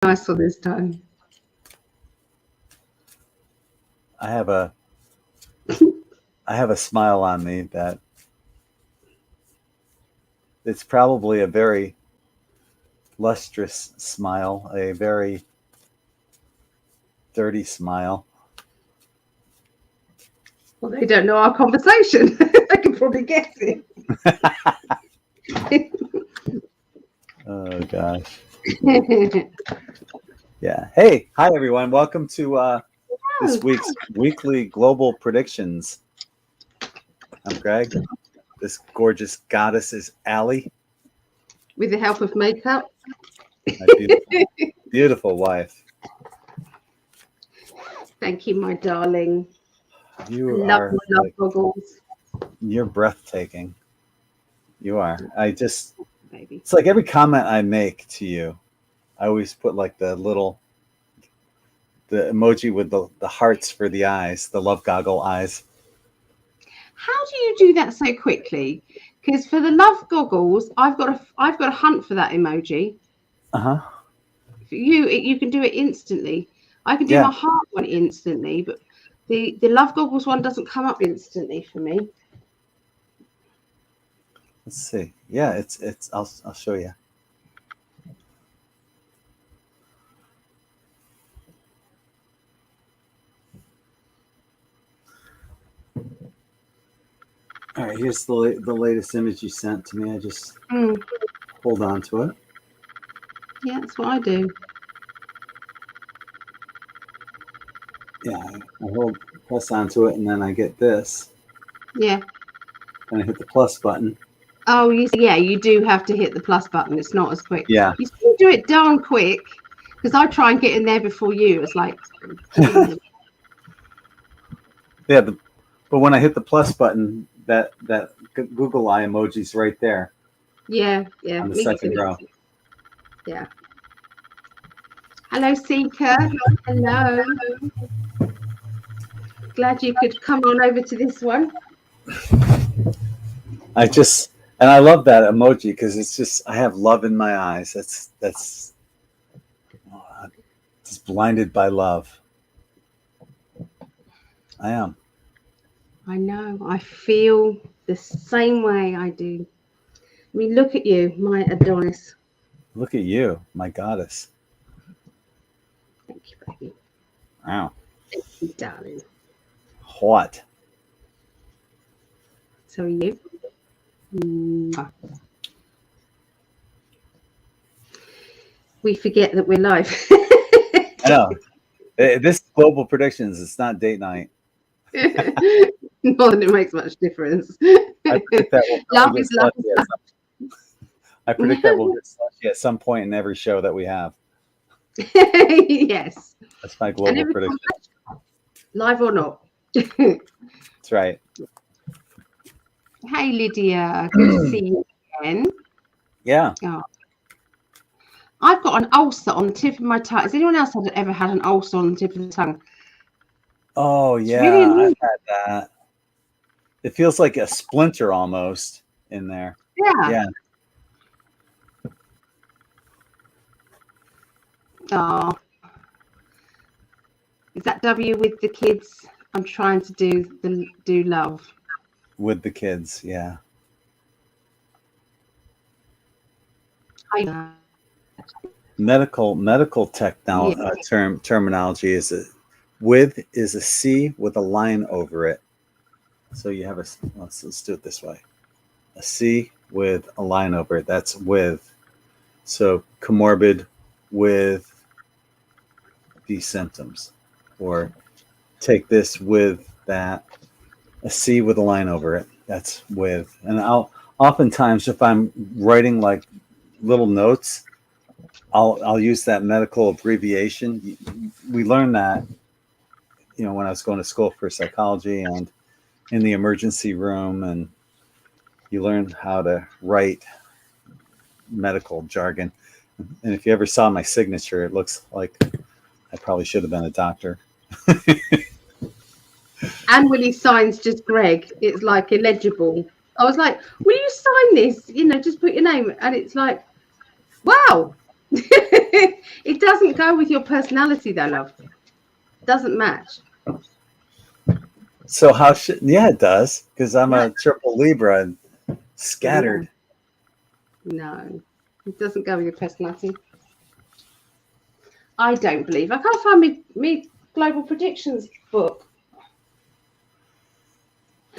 nice one this time. I have a smile on me that it's probably a very lustrous smile, a very dirty smile. Well, they don't know our conversation. They can probably guess it. Oh gosh. Yeah. Hey, hi everyone. Welcome to this week's weekly global predictions. I'm Greg. This gorgeous goddess is Allie. With the help of makeup. My beautiful wife. Thank you, my darling. You love are my love goggles. You're breathtaking. You are. Baby. It's like every comment I make to you, I always put like the emoji with the hearts for the eyes, the love goggle eyes. How do you do that so quickly? Because for the love goggles, I've got to hunt for that emoji. Uh-huh. For you can do it instantly. I can do my heart one instantly, but the love goggles one doesn't come up instantly for me. Let's see. Yeah, it's I'll show you. All right, here's the latest image you sent to me. I just hold on to it. Yeah, that's what I do. Yeah, I press onto it, and then I get this. Yeah. And I hit the plus button. Oh, you do have to hit the plus button. It's not as quick. Yeah. You still do it darn quick, because I try and get in there before you. It's like... Yeah, but when I hit the plus button, that Google Eye emoji's right there. Yeah. On the second row. Yeah. Hello, Seeker. Hello. Glad you could come on over to this one. I love that emoji because it's just, I have love in my eyes. That's just blinded by love. I am. I know. I feel the same way I do. I mean, look at you, my Adonis. Look at you, my goddess. Thank you, baby. Wow. Thank you, darling. What? So are you. We forget that we're live. I know. This global predictions, it's not date night. Not that it makes much difference. I predict that love is love. I predict that we'll get slushy at some point in every show that we have. Yes. That's my global prediction. Live or not. That's right. Hey, Lydia. Good to see you again. Yeah. Oh. I've got an ulcer on the tip of my tongue. Has anyone else ever had an ulcer on the tip of the tongue? Oh, yeah. Really I've had that. It feels like a splinter almost in there. Yeah. Oh. Is that W with the kids? I'm trying to do love. With the kids, yeah. Medical technology terminology is with is a C with a line over it. So you have let's do it this way. A C with a line over it. That's with. So comorbid with these symptoms, or take this with that. A C with a line over it. That's with. And I'll oftentimes, if I'm writing like little notes, I'll use that medical abbreviation. We learned that, when I was going to school for psychology and in the emergency room, and you learn how to write medical jargon. And if you ever saw my signature, it looks like I probably should have been a doctor. And when he signs just Greg, it's like illegible. I was like, will you sign this? Just put your name. And it's like, wow. It doesn't go with your personality, though, love. It doesn't match. So how should? Yeah, it does, because I'm a triple Libra and scattered. No, it doesn't go with your personality. I don't believe. I can't find me global predictions book.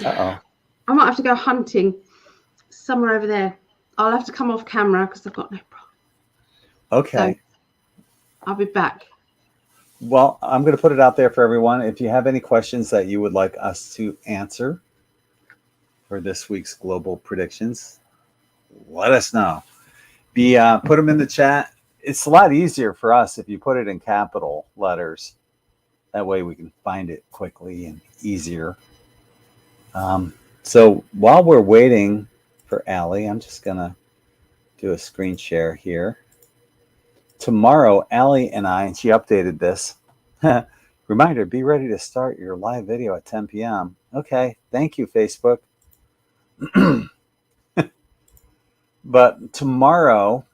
Uh-oh. I might have to go hunting somewhere over there. I'll have to come off camera because I've got no problem. Okay. So I'll be back. Well, I'm going to put it out there for everyone. If you have any questions that you would like us to answer for this week's global predictions, let us know. Put them in the chat. It's a lot easier for us if you put it in capital letters. That way we can find it quickly and easier. So while we're waiting for Allie, I'm just going to do a screen share here. Tomorrow, Allie and I, and she updated this. Reminder, be ready to start your live video at 10 p.m. Okay, thank you, Facebook. But tomorrow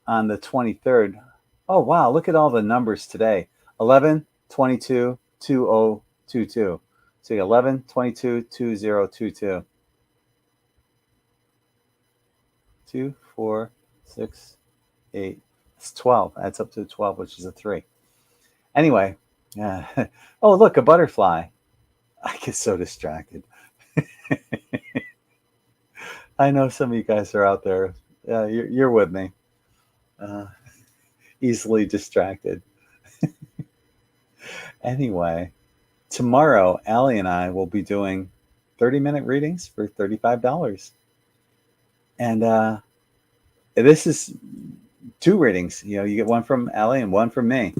on the 23rd, oh, wow, look at all the numbers today. 11, 22, 2022. So 11, 22, 2022. 2, 4, 6, 8. It's 12. Adds up to 12, which is a 3. Anyway, yeah. Oh, look, a butterfly. I get so distracted. I know some of you guys are out there. You're with me. Easily distracted. Anyway, tomorrow, Allie and I will be doing 30-minute readings for $35. And this is 2 readings. You get one from Allie and one from me.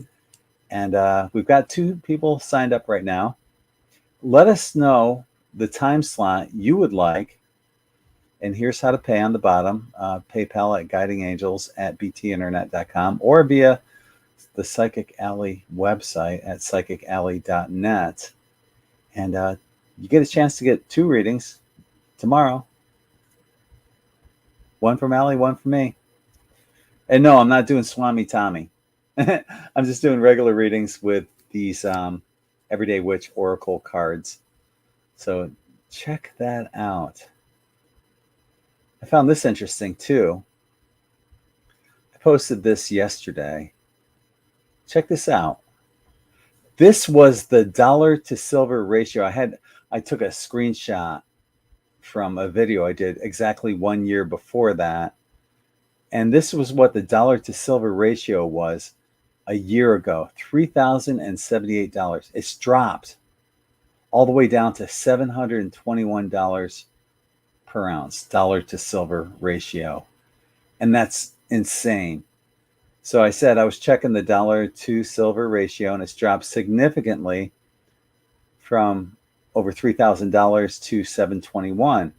And we've got 2 people signed up right now. Let us know the time slot you would like. And here's how to pay on the bottom. PayPal at guidingangels@btinternet.com or via the PsychicAlly website at psychically.net. And you get a chance to get 2 readings tomorrow. One from Allie, one from me. And no, I'm not doing Swami Tommy. I'm just doing regular readings with these Everyday Witch Oracle cards. So check that out. I found this interesting too. I posted this yesterday. Check this out. This was the dollar to silver ratio. I took a screenshot from a video I did exactly 1 year before that. And this was what the dollar to silver ratio was a year ago, $3,078. It's dropped all the way down to $721 per ounce, dollar to silver ratio. And that's insane. So I said I was checking the dollar to silver ratio, and it's dropped significantly from over $3,000 to $721.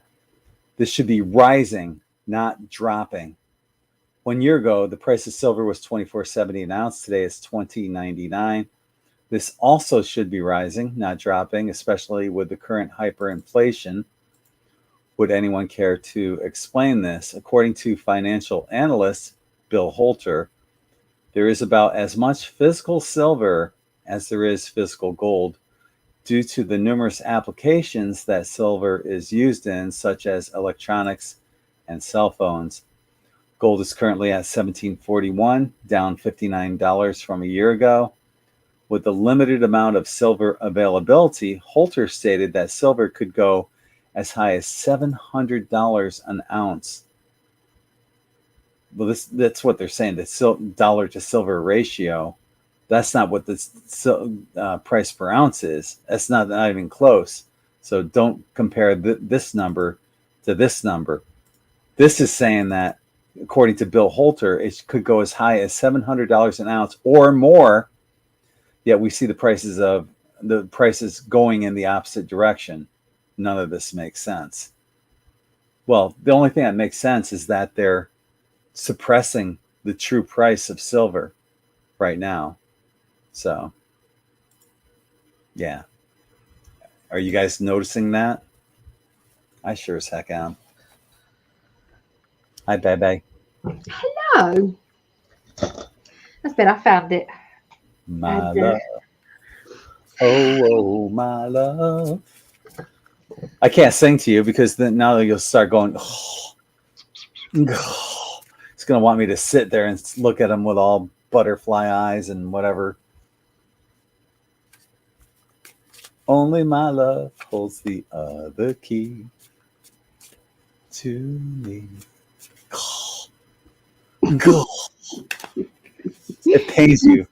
This should be rising, not dropping. 1 year ago, the price of silver was $24.70 an ounce. Today it's $20.99. This also should be rising, not dropping, especially with the current hyperinflation. Would anyone care to explain this? According to financial analyst Bill Holter, there is about as much physical silver as there is physical gold due to the numerous applications that silver is used in, such as electronics and cell phones. Gold is currently at $17.41, down $59 from a year ago. With the limited amount of silver availability, Holter stated that silver could go as high as $700 an ounce. Well, that's what they're saying, the dollar to silver ratio. That's not what the price per ounce is. That's not even close. So don't compare this number to this number. This is saying that, according to Bill Holter, it could go as high as $700 an ounce or more. Yet we see the prices going in the opposite direction. None of this makes sense. Well, the only thing that makes sense is that they're suppressing the true price of silver right now. So, yeah. Are you guys noticing that? I sure as heck am. Hi, Bebe. Hello. That's better. I found it. My love. Oh, my love. I can't sing to you because then now you'll start going, oh, oh. It's going to want me to sit there and look at him with all butterfly eyes and whatever. Only my love holds the other key to me. It pains you.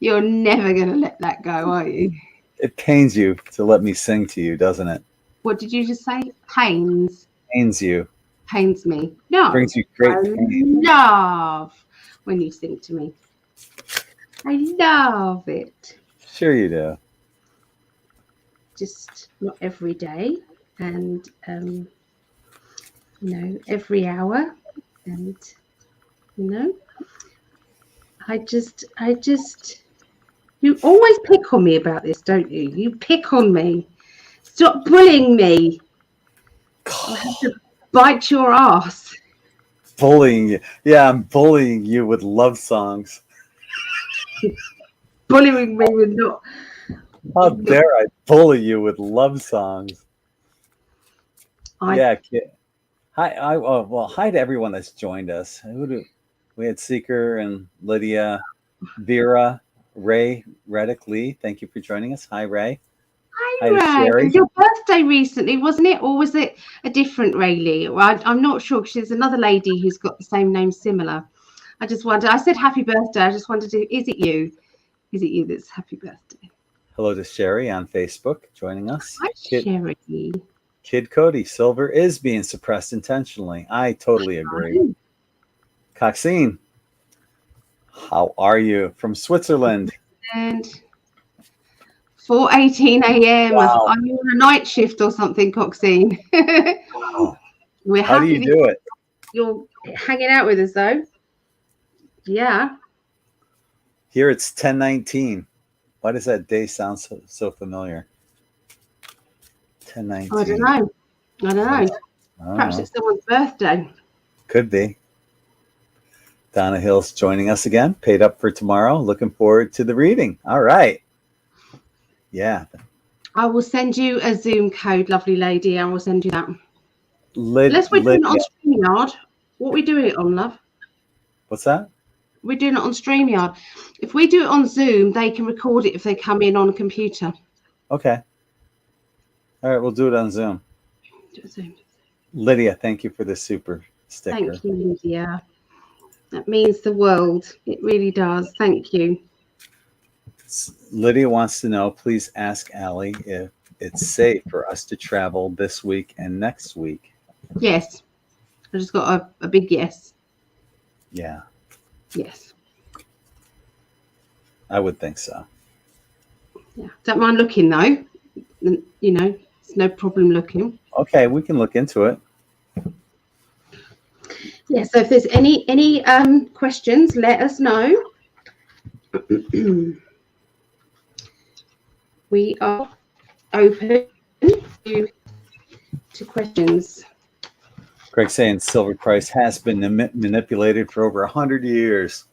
You're never going to let that go, are you? It pains you to let me sing to you, doesn't it? What did you just say? Pains. Pains you. Pains me. No. Brings you great pain. I love when you sing to me. I love it. Sure you do. Just not every day, and every hour, and I just you always pick on me about this, don't you? You pick on me. Stop bullying me. I have to bite your ass. Bullying you. Yeah, I'm bullying you with love songs. Bullying me with not. How dare I bully you with love songs? Yeah, kid. Hi, hi to everyone that's joined us. We had Seeker and Lydia, Vera, Ray, Reddick, Lee. Thank you for joining us. Hi, Ray. Hi, Ray. It was your birthday recently, wasn't it? Or was it a different Ray Lee? I'm not sure because there's another lady who's got the same name similar. I just wondered. I said happy birthday. I just wondered, is it you? Is it you that's happy birthday? Hello to Sherry on Facebook joining us. Hi, Sherry. Kid Cody, silver is being suppressed intentionally. I totally agree. Coxine, how are you? From Switzerland. And 4:18 a.m. Wow. Are you on a night shift or something, Coxine? Wow. We're How do you do it? You're hanging out with us, though. Yeah. Here it's 10:19. Why does that day sound so familiar? 10:19. I don't know. Perhaps it's someone's birthday. Could be. Donna Hill's joining us again. Paid up for tomorrow. Looking forward to the reading. All right. Yeah. I will send you a Zoom code, lovely lady. I will send you that. Unless we're doing it on StreamYard. What are we doing it on, love? What's that? We're doing it on StreamYard. If we do it on Zoom, they can record it if they come in on a computer. Okay. All right, we'll do it on Zoom. Do it Zoom. Lydia, thank you for the super sticker. Thank you, Lydia. That means the world. It really does. Thank you. Lydia wants to know, please ask Allie if it's safe for us to travel this week and next week. Yes. I just got a big yes. Yeah. Yes. I would think so. Yeah. Don't mind looking, though. It's no problem looking. Okay, we can look into it. Yeah, so if there's any questions, let us know. We are open to questions. Greg saying silver price has been manipulated for over 100 years.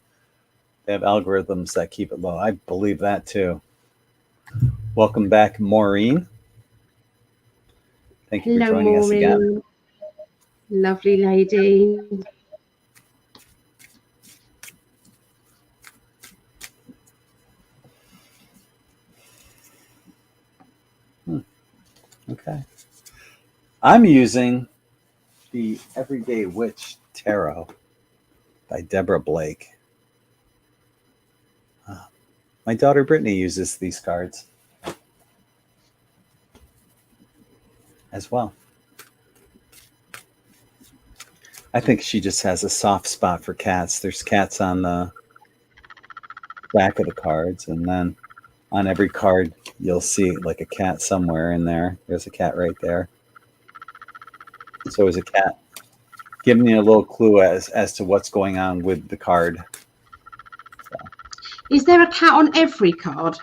They have algorithms that keep it low. I believe that too. Welcome back, Maureen. Thank you for joining us again. Lovely lady. Okay. I'm using the Everyday Witch Tarot by Deborah Blake. My daughter Brittany uses these cards as well. I think she just has a soft spot for cats. There's cats on the back of the cards, and then on every card you'll see like a cat somewhere in there. There's a cat right there. So is a cat, giving you a little clue as to what's going on with the card. So, is there a cat on every card?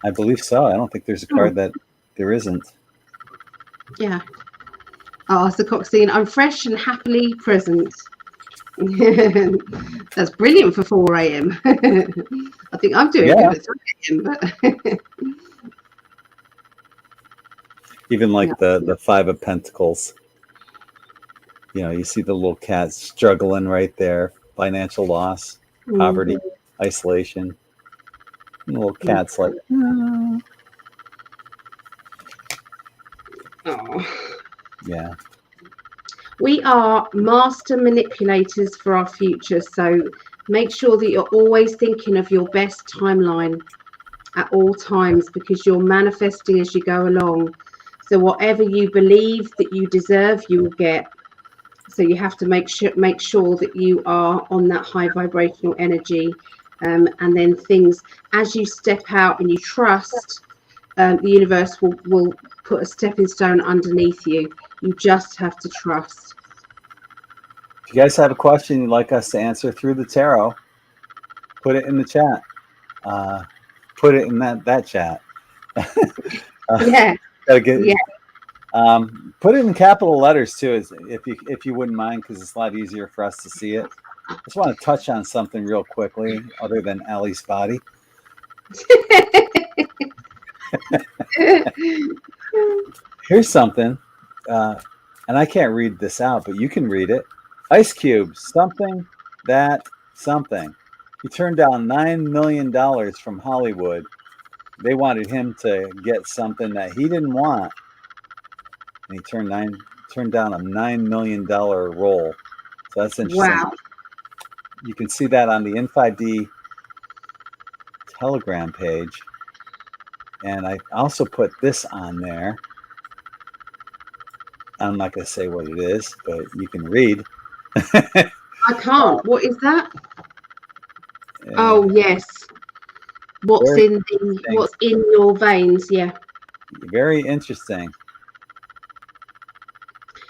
I believe so. I don't think there's a card that there isn't. Yeah. Oh, so Coxine, I'm fresh and happily present. That's brilliant for 4 a.m. I think I'm doing good at 3 a.m. But even like the Five of Pentacles. You know, you see the little cat struggling right there. Financial loss, poverty, isolation. And the little cat's like, oh. Yeah. We are master manipulators for our future. So make sure that you're always thinking of your best timeline at all times, because you're manifesting as you go along. So whatever you believe that you deserve, you will get. So you have to make sure that you are on that high vibrational energy, and then things, as you step out and you trust, the universe will put a stepping stone underneath you. You just have to trust. If you guys have a question you'd like us to answer through the tarot, put it in the chat. Put it in that chat. Yeah. Put it in capital letters too, if you wouldn't mind, because it's a lot easier for us to see it. I just want to touch on something real quickly, other than Allie's body. Here's something, and I can't read this out, but you can read it. Ice Cube, something that something. He turned down $9 million from Hollywood. They wanted him to get something that he didn't want, and he turned down a $9 million role. So that's interesting. Wow. You can see that on the IN5D Telegram page. And I also put this on there. I'm not going to say what it is, but you can read. I can't. What is that? Oh, yes. What's in your veins? Yeah. Very interesting.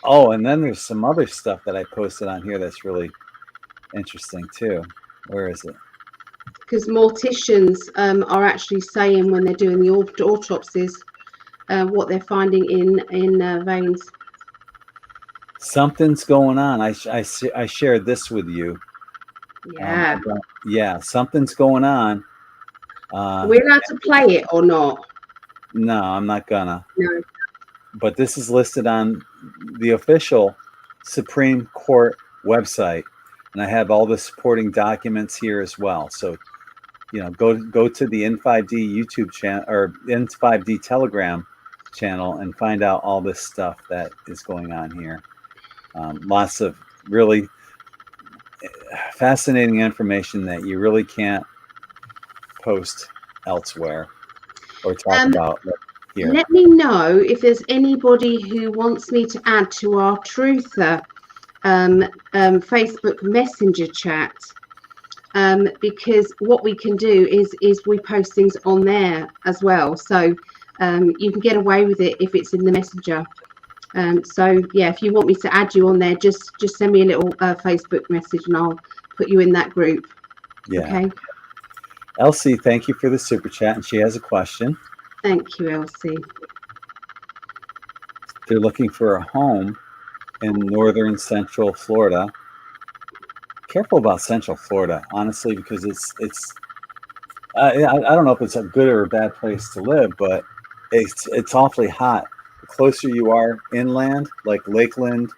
Oh, and then there's some other stuff that I posted on here that's really interesting too. Where is it? Because morticians are actually saying, when they're doing the autopsies, what they're finding in veins. Something's going on. I shared this with you. Yeah. Yeah, something's going on. Are we allowed to play it or not? No, I'm not gonna. No. But this is listed on the official Supreme Court website, and I have all the supporting documents here as well. So, you know, go to the In5D YouTube channel or In5D Telegram channel and find out all this stuff that is going on here. Lots of really fascinating information that you really can't post elsewhere or talk about here. Let me know if there's anybody who wants me to add to our Truther Facebook Messenger chat, because what we can do is we post things on there as well. So you can get away with it if it's in the Messenger. So yeah, if you want me to add you on there, just send me a little Facebook message and I'll put you in that group. Yeah. Okay. Elsie, thank you for the super chat, and she has a question. Thank you, Elsie. They're looking for a home in northern central Florida. Careful about central Florida, honestly, because it's I don't know if it's a good or a bad place to live, but it's awfully hot. The closer you are inland, like Lakeland,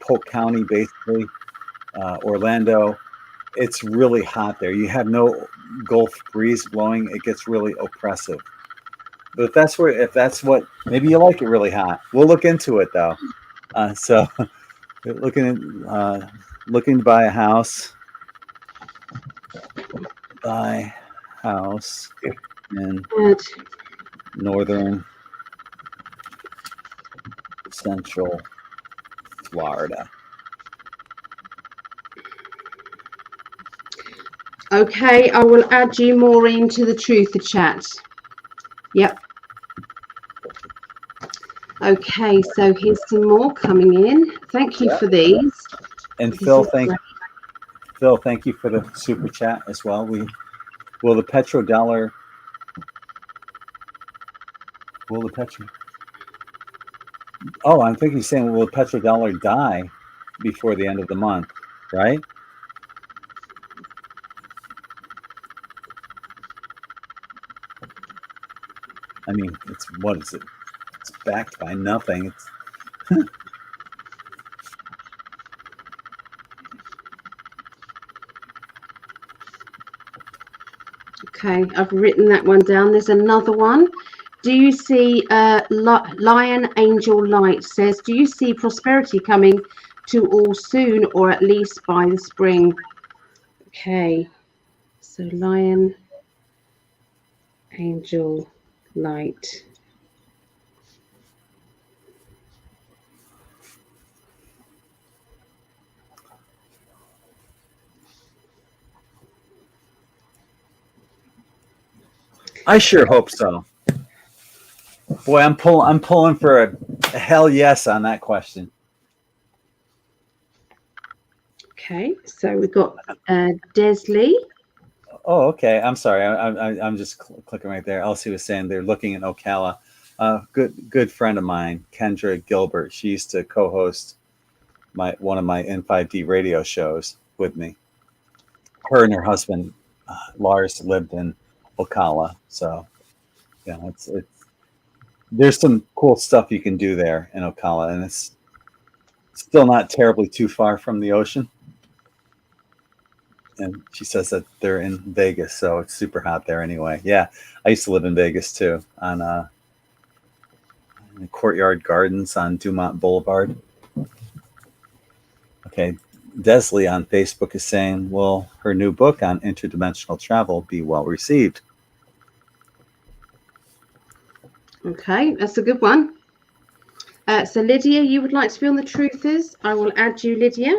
Polk County, basically, Orlando, it's really hot there. You have no Gulf breeze blowing. It gets really oppressive. But if that's what, maybe you like it really hot. We'll look into it though. So looking to buy a house. Buy house in northern central Florida. Okay, I will add you more into the Truther chat. Yep. Okay, so here's some more coming in. Thank you for these. And Phil, thank you for the super chat as well. Will the petrodollar Oh, I'm thinking he's saying, will the petrodollar die before the end of the month? right? I mean, what is it? It's backed by nothing. It's Okay, I've written that one down. There's another one. Do you see Lion Angel Light says, do you see prosperity coming to all soon, or at least by the spring? Okay, so Lion Angel Light. I sure hope so. Boy, I'm pulling for a hell yes on that question. Okay, so we've got Desley. Oh, okay. I'm sorry. I'm just clicking right there. Elsie was saying they're looking at Ocala. Good friend of mine, Kendra Gilbert. She used to co-host one of my IN5D radio shows with me. Her and her husband Lars lived in Ocala, so yeah, it's there's some cool stuff you can do there in Ocala, and it's still not terribly too far from the ocean. And she says that they're in Vegas, so it's super hot there anyway. Yeah, I used to live in Vegas too, on in Courtyard Gardens on Dumont Boulevard. Okay, Desley on Facebook is saying, will her new book on interdimensional travel be well received? Okay, that's a good one. So Lydia, you would like to be on the Truthers? I will add you, Lydia.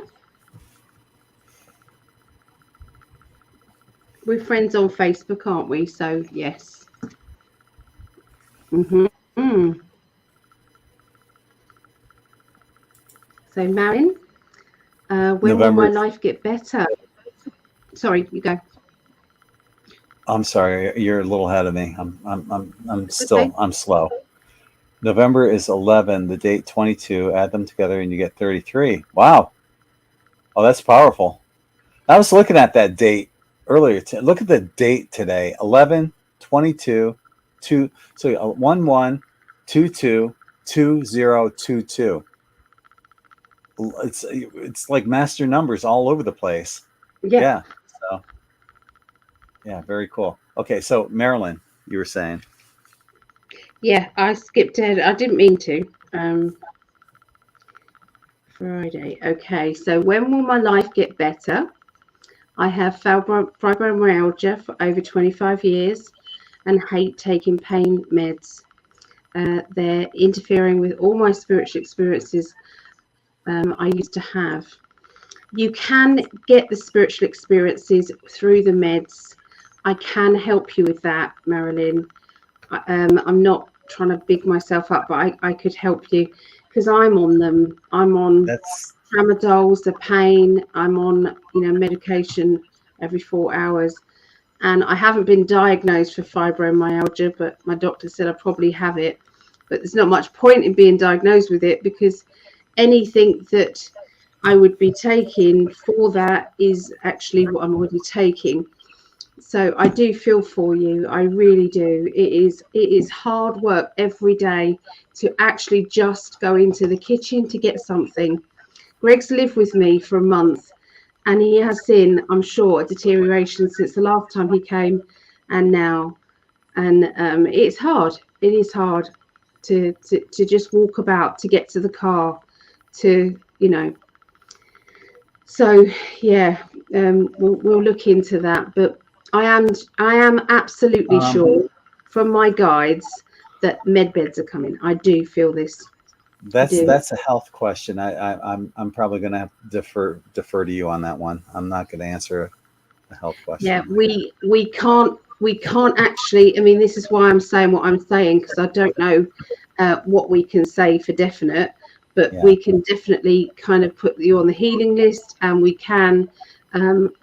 We're friends on Facebook, aren't we? So yes. Mm-hmm. So Marin, when will my life get better? Sorry, you go. I'm sorry, you're a little ahead of me. I'm slow. November is 11, the date 22. Add them together and you get 33. Wow. Oh, that's powerful. I was looking at that date earlier. Look at the date today. 11, 22, 2. So 1, 1, 2, 2, 2, 0, 2, 2. It's like master numbers all over the place. Yeah. So yeah, very cool. Okay, so Marilyn, you were saying. Yeah, I skipped ahead. I didn't mean to. Friday. Okay, so when will my life get better? I have fibromyalgia for over 25 years and hate taking pain meds. They're interfering with all my spiritual experiences I used to have. You can get the spiritual experiences through the meds. I can help you with that, Marilyn. I'm not trying to big myself up, but I could help you because I'm on them. I'm on tramadols, the pain. I'm on medication every 4 hours, and I haven't been diagnosed for fibromyalgia, but my doctor said I probably have it. But there's not much point in being diagnosed with it because anything that I would be taking for that is actually what I'm already taking. So I do feel for you. I really do. It is hard work every day to actually just go into the kitchen to get something. Greg's lived with me for a month and he has seen, I'm sure, a deterioration since the last time he came and now. And it's hard. It is hard to just walk about, to get to the car, to, So yeah, we'll look into that. But I am absolutely sure from my guides that med beds are coming. I do feel this. That's a health question. I'm probably going to have to defer to you on that one. I'm not going to answer a health question. Yeah, we can't actually. I mean, this is why I'm saying what I'm saying, because I don't know what we can say for definite. But we can definitely kind of put you on the healing list, and we can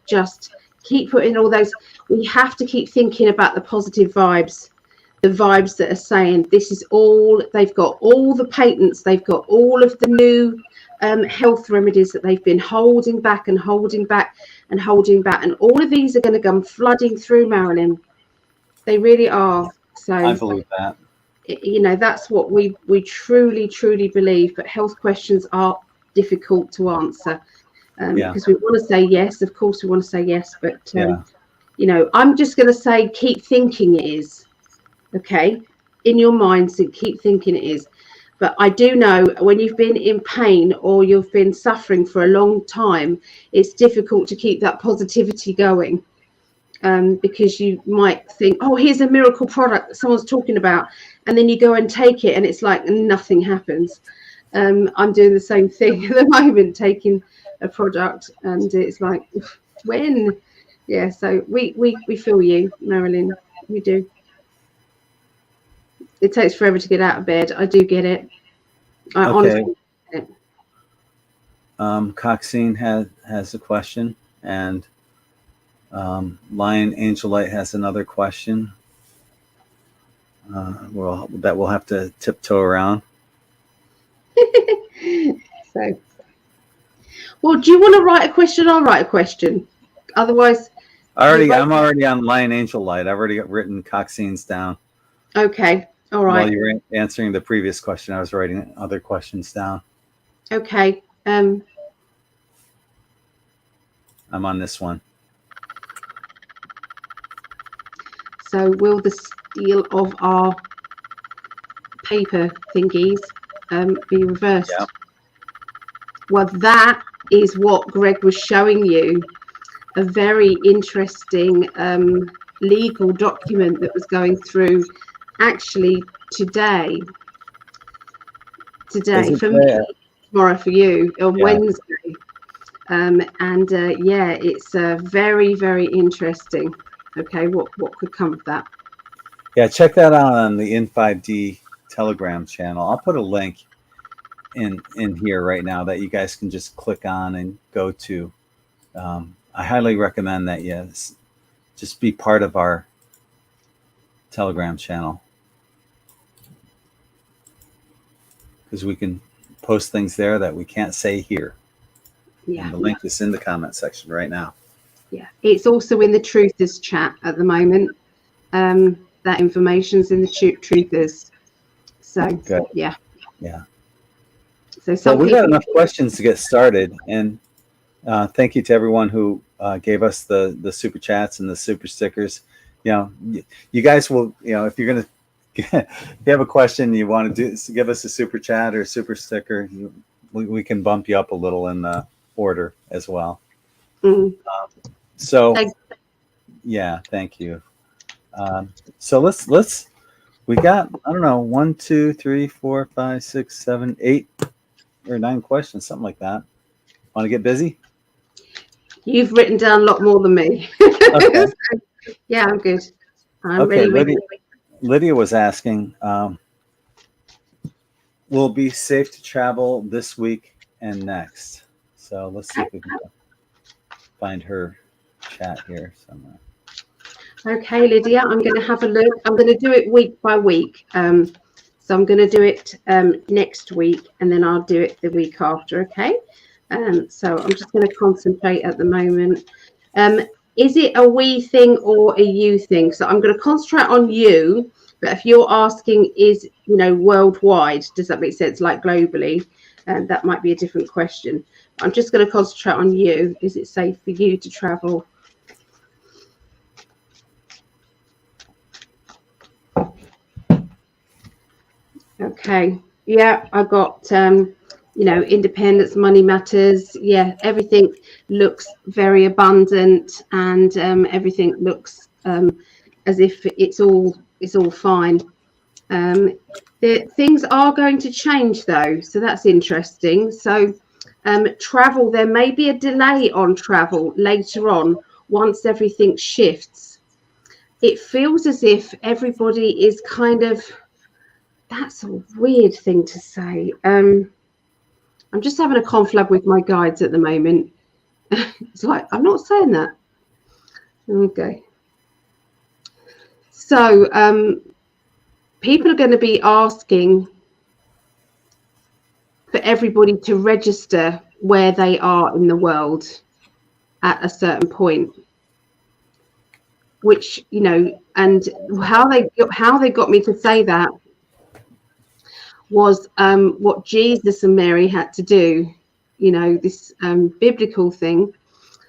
just keep putting all those. We have to keep thinking about the positive vibes. the vibes that are saying this is all, they've got all the patents, they've got all of the new health remedies that they've been holding back and holding back and holding back, and all of these are going to come flooding through, Marilyn. They really are. So I believe that. You know, that's what we truly believe. But health questions are difficult to answer, because we want to say yes, of course we want to say yes, but you know, I'm just going to say keep thinking it is. Okay, in your mind, so keep thinking it is. But I do know when you've been in pain or you've been suffering for a long time, it's difficult to keep that positivity going, because you might think, oh, here's a miracle product that someone's talking about, and then you go and take it and it's like nothing happens. I'm doing the same thing at the moment, taking a product, and it's like, when? Yeah, so we feel you, Marilyn. We do. It takes forever to get out of bed. I do get it. I honestly get it. Coxine has a question, and Lion Angelite has another question. Well, that we'll have to tiptoe around. So, well, do you want to write a question? I'll write a question. Otherwise, I'm already on Lion Angelite. I've already written Coxine's down. Okay. All right. While you were answering the previous question, I was writing other questions down. Okay. I'm on this one. So will the steel of our paper thingies be reversed? Yeah. Well, that is what Greg was showing you. A very interesting legal document that was going through actually today for me, tomorrow for you, on Wednesday. Yeah, it's very, very interesting. Okay, what could come of that? Yeah, check that out on the IN5D Telegram channel. I'll put a link in here right now that you guys can just click on and go to. I highly recommend that you just be part of our Telegram channel, because we can post things there that we can't say here. Yeah. And the link is in the comment section right now. Yeah, it's also in the Truthers chat at the moment. That information's in the Truthers. So, good. Yeah. So we've got enough questions to get started, and thank you to everyone who gave us the super chats and the super stickers. You know, you guys will, you know, if you're gonna if you have a question, you want to give us a super chat or a super sticker, we can bump you up a little in the order as well. Mm-hmm. So yeah, thank you. So let's we got, I don't know, 1, 2, 3, 4, 5, 6, 7, 8 or 9 questions, something like that. Want to get busy? You've written down a lot more than me. Okay. Yeah, I'm good. I'm ready. Lydia was asking, will it be safe to travel this week and next? So let's see if we can find her chat here somewhere. Okay, Lydia, I'm going to have a look. I'm going to do it week by week. So I'm going to do it next week, and then I'll do it the week after, okay? So I'm just going to concentrate at the moment. Is it a we thing or a you thing? So I'm going to concentrate on you, but if you're asking is, you know, worldwide, does that make sense, like globally? That might be a different question. I'm just going to concentrate on you. Is it safe for you to travel? Okay. Yeah, I got, you know, independence, money matters. Yeah, everything looks very abundant, and everything looks as if it's all fine. Things are going to change though, so that's interesting. So travel, there may be a delay on travel later on once everything shifts. It feels as if everybody is kind of, that's a weird thing to say. I'm just having a conflab with my guides at the moment. It's like, I'm not saying that. Okay. So people are going to be asking for everybody to register where they are in the world at a certain point, which, you know, and how they got me to say that was what Jesus and Mary had to do, you know, this biblical thing,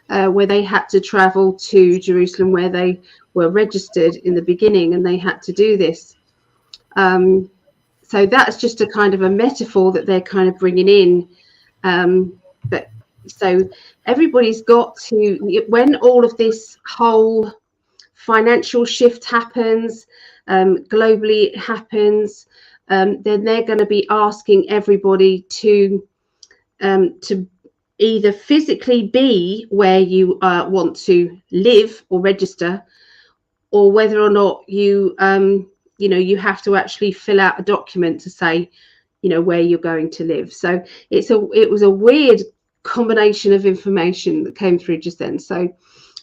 where they had to travel to Jerusalem, where they were registered in the beginning, and they had to do this. So that's just a kind of a metaphor that they're kind of bringing in. But so everybody's got to, when all of this whole financial shift happens, globally it happens, then they're going to be asking everybody to either physically be where you want to live or register, or whether or not you you know, you have to actually fill out a document to say, you know, where you're going to live. So it was a weird combination of information that came through just then. So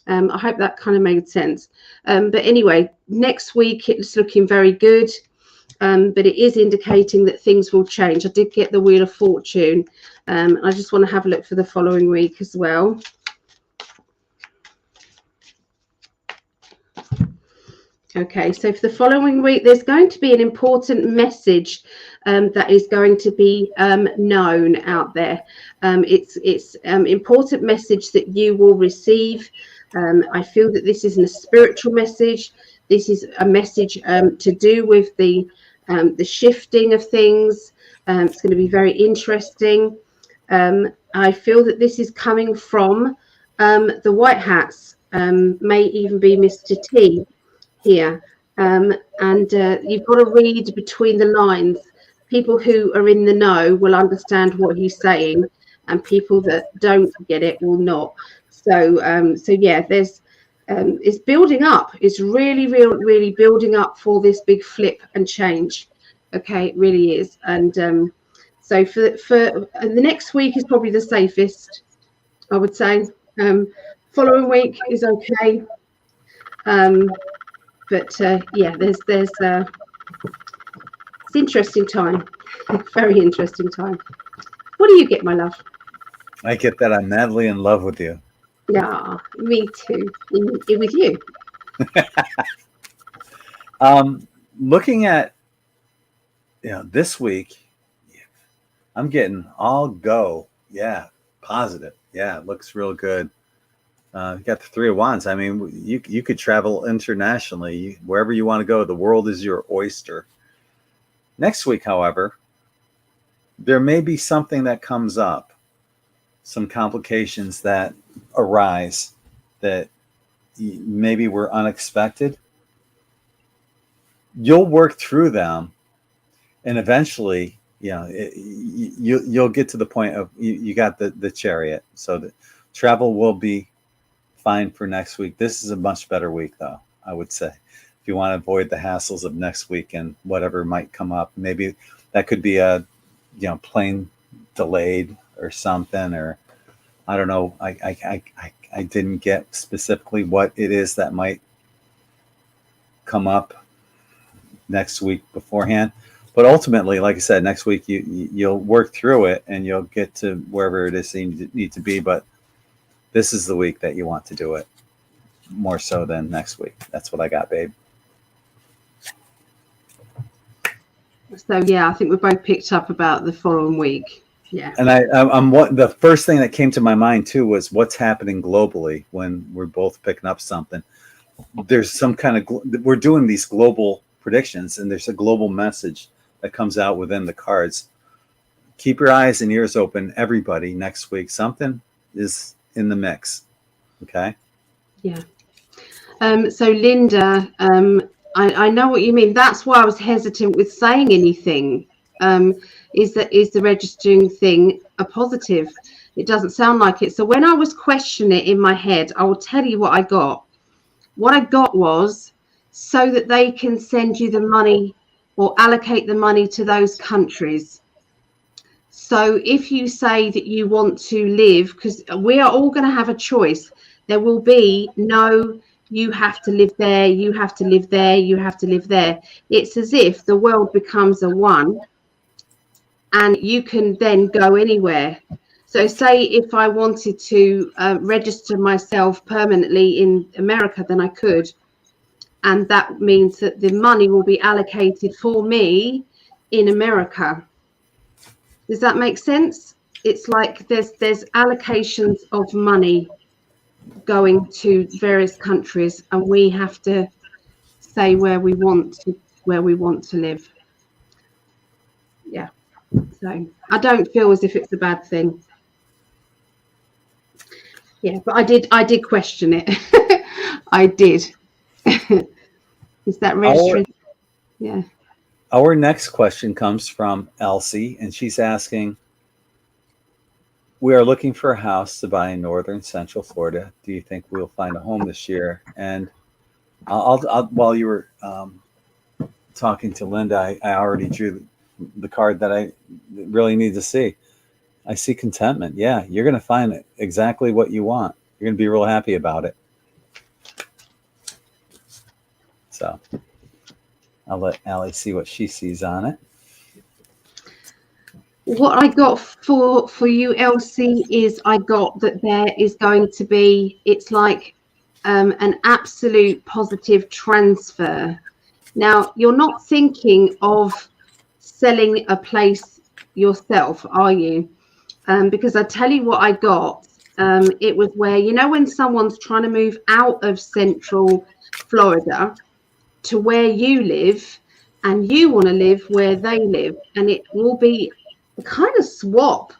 I hope that kind of made sense. But anyway, next week it's looking very good, but it is indicating that things will change. I did get the Wheel of Fortune. I just want to have a look for the following week as well. Okay, so for the following week, there's going to be an important message that is going to be known out there. It's important message that you will receive. I feel that this isn't a spiritual message. This is a message to do with the shifting of things. It's going to be very interesting. I feel that this is coming from the White Hats, may even be Mr. T here, and you've got to read between the lines. People who are in the know will understand what he's saying, and people that don't get it will not. So yeah, there's it's building up. It's really building up for this big flip and change. Okay, it really is. And so for the next week is probably the safest, I would say. Following week is okay. But yeah, there's it's interesting time. Very interesting time. What do you get, my love? I get that I'm madly in love with you. Yeah, me too. With you. Looking at, you know, this week, I'm getting all go. Yeah, positive. Yeah, it looks real good. You got the Three of Wands. I mean, you could travel internationally, wherever you want to go. The world is your oyster. Next week, however, there may be something that comes up, some complications that arise that maybe were unexpected. You'll work through them, and eventually, you know, you'll get to the point of you got the Chariot. So the travel will be fine for next week. This is a much better week, though, I would say. If you want to avoid the hassles of next week and whatever might come up, maybe that could be a, you know, plane delayed or something, or I don't know. I didn't get specifically what it is that might come up next week beforehand. But ultimately, like I said, next week you'll work through it and you'll get to wherever it is you need to be. But this is the week that you want to do it more so than next week. That's what I got, babe. So yeah, I think we both picked up about the following week. Yeah. And I'm what the first thing that came to my mind too was what's happening globally when we're both picking up something. There's some kind of we're doing these global predictions, and there's a global message that comes out within the cards. Keep your eyes and ears open, everybody. Next week, something is in the mix. Okay. Yeah. So Linda, I know what you mean. That's why I was hesitant with saying anything. Is the registering thing a positive? It doesn't sound like it. So when I was questioning it in my head, I will tell you what I got. What I got was so that they can send you the money or allocate the money to those countries. So if you say that you want to live, because we are all going to have a choice, there will be no you have to live there, you have to live there, you have to live there. It's as if the world becomes a one and you can then go anywhere. So say if I wanted to register myself permanently in America, then I could. And that means that the money will be allocated for me in America. Does that make sense? It's like there's allocations of money going to various countries, and we have to say where we want to live. Yeah. So I don't feel as if it's a bad thing. Yeah, but I did question it. I did. Is that registering? Yeah. Our next question comes from Elsie, and she's asking, we are looking for a house to buy in northern central Florida. Do you think we'll find a home this year? And I'll while you were talking to Linda, I already drew the card that I really need to see. I see contentment. Yeah, you're going to find exactly what you want. You're going to be real happy about it. So I'll let Allie see what she sees on it. What I got for you, Elsie, is I got that there is going to be, it's like an absolute positive transfer. Now, you're not thinking of selling a place yourself, are you? Because I tell you what I got. It was where, you know, when someone's trying to move out of central Florida to where you live, and you want to live where they live, and it will be a kind of swap.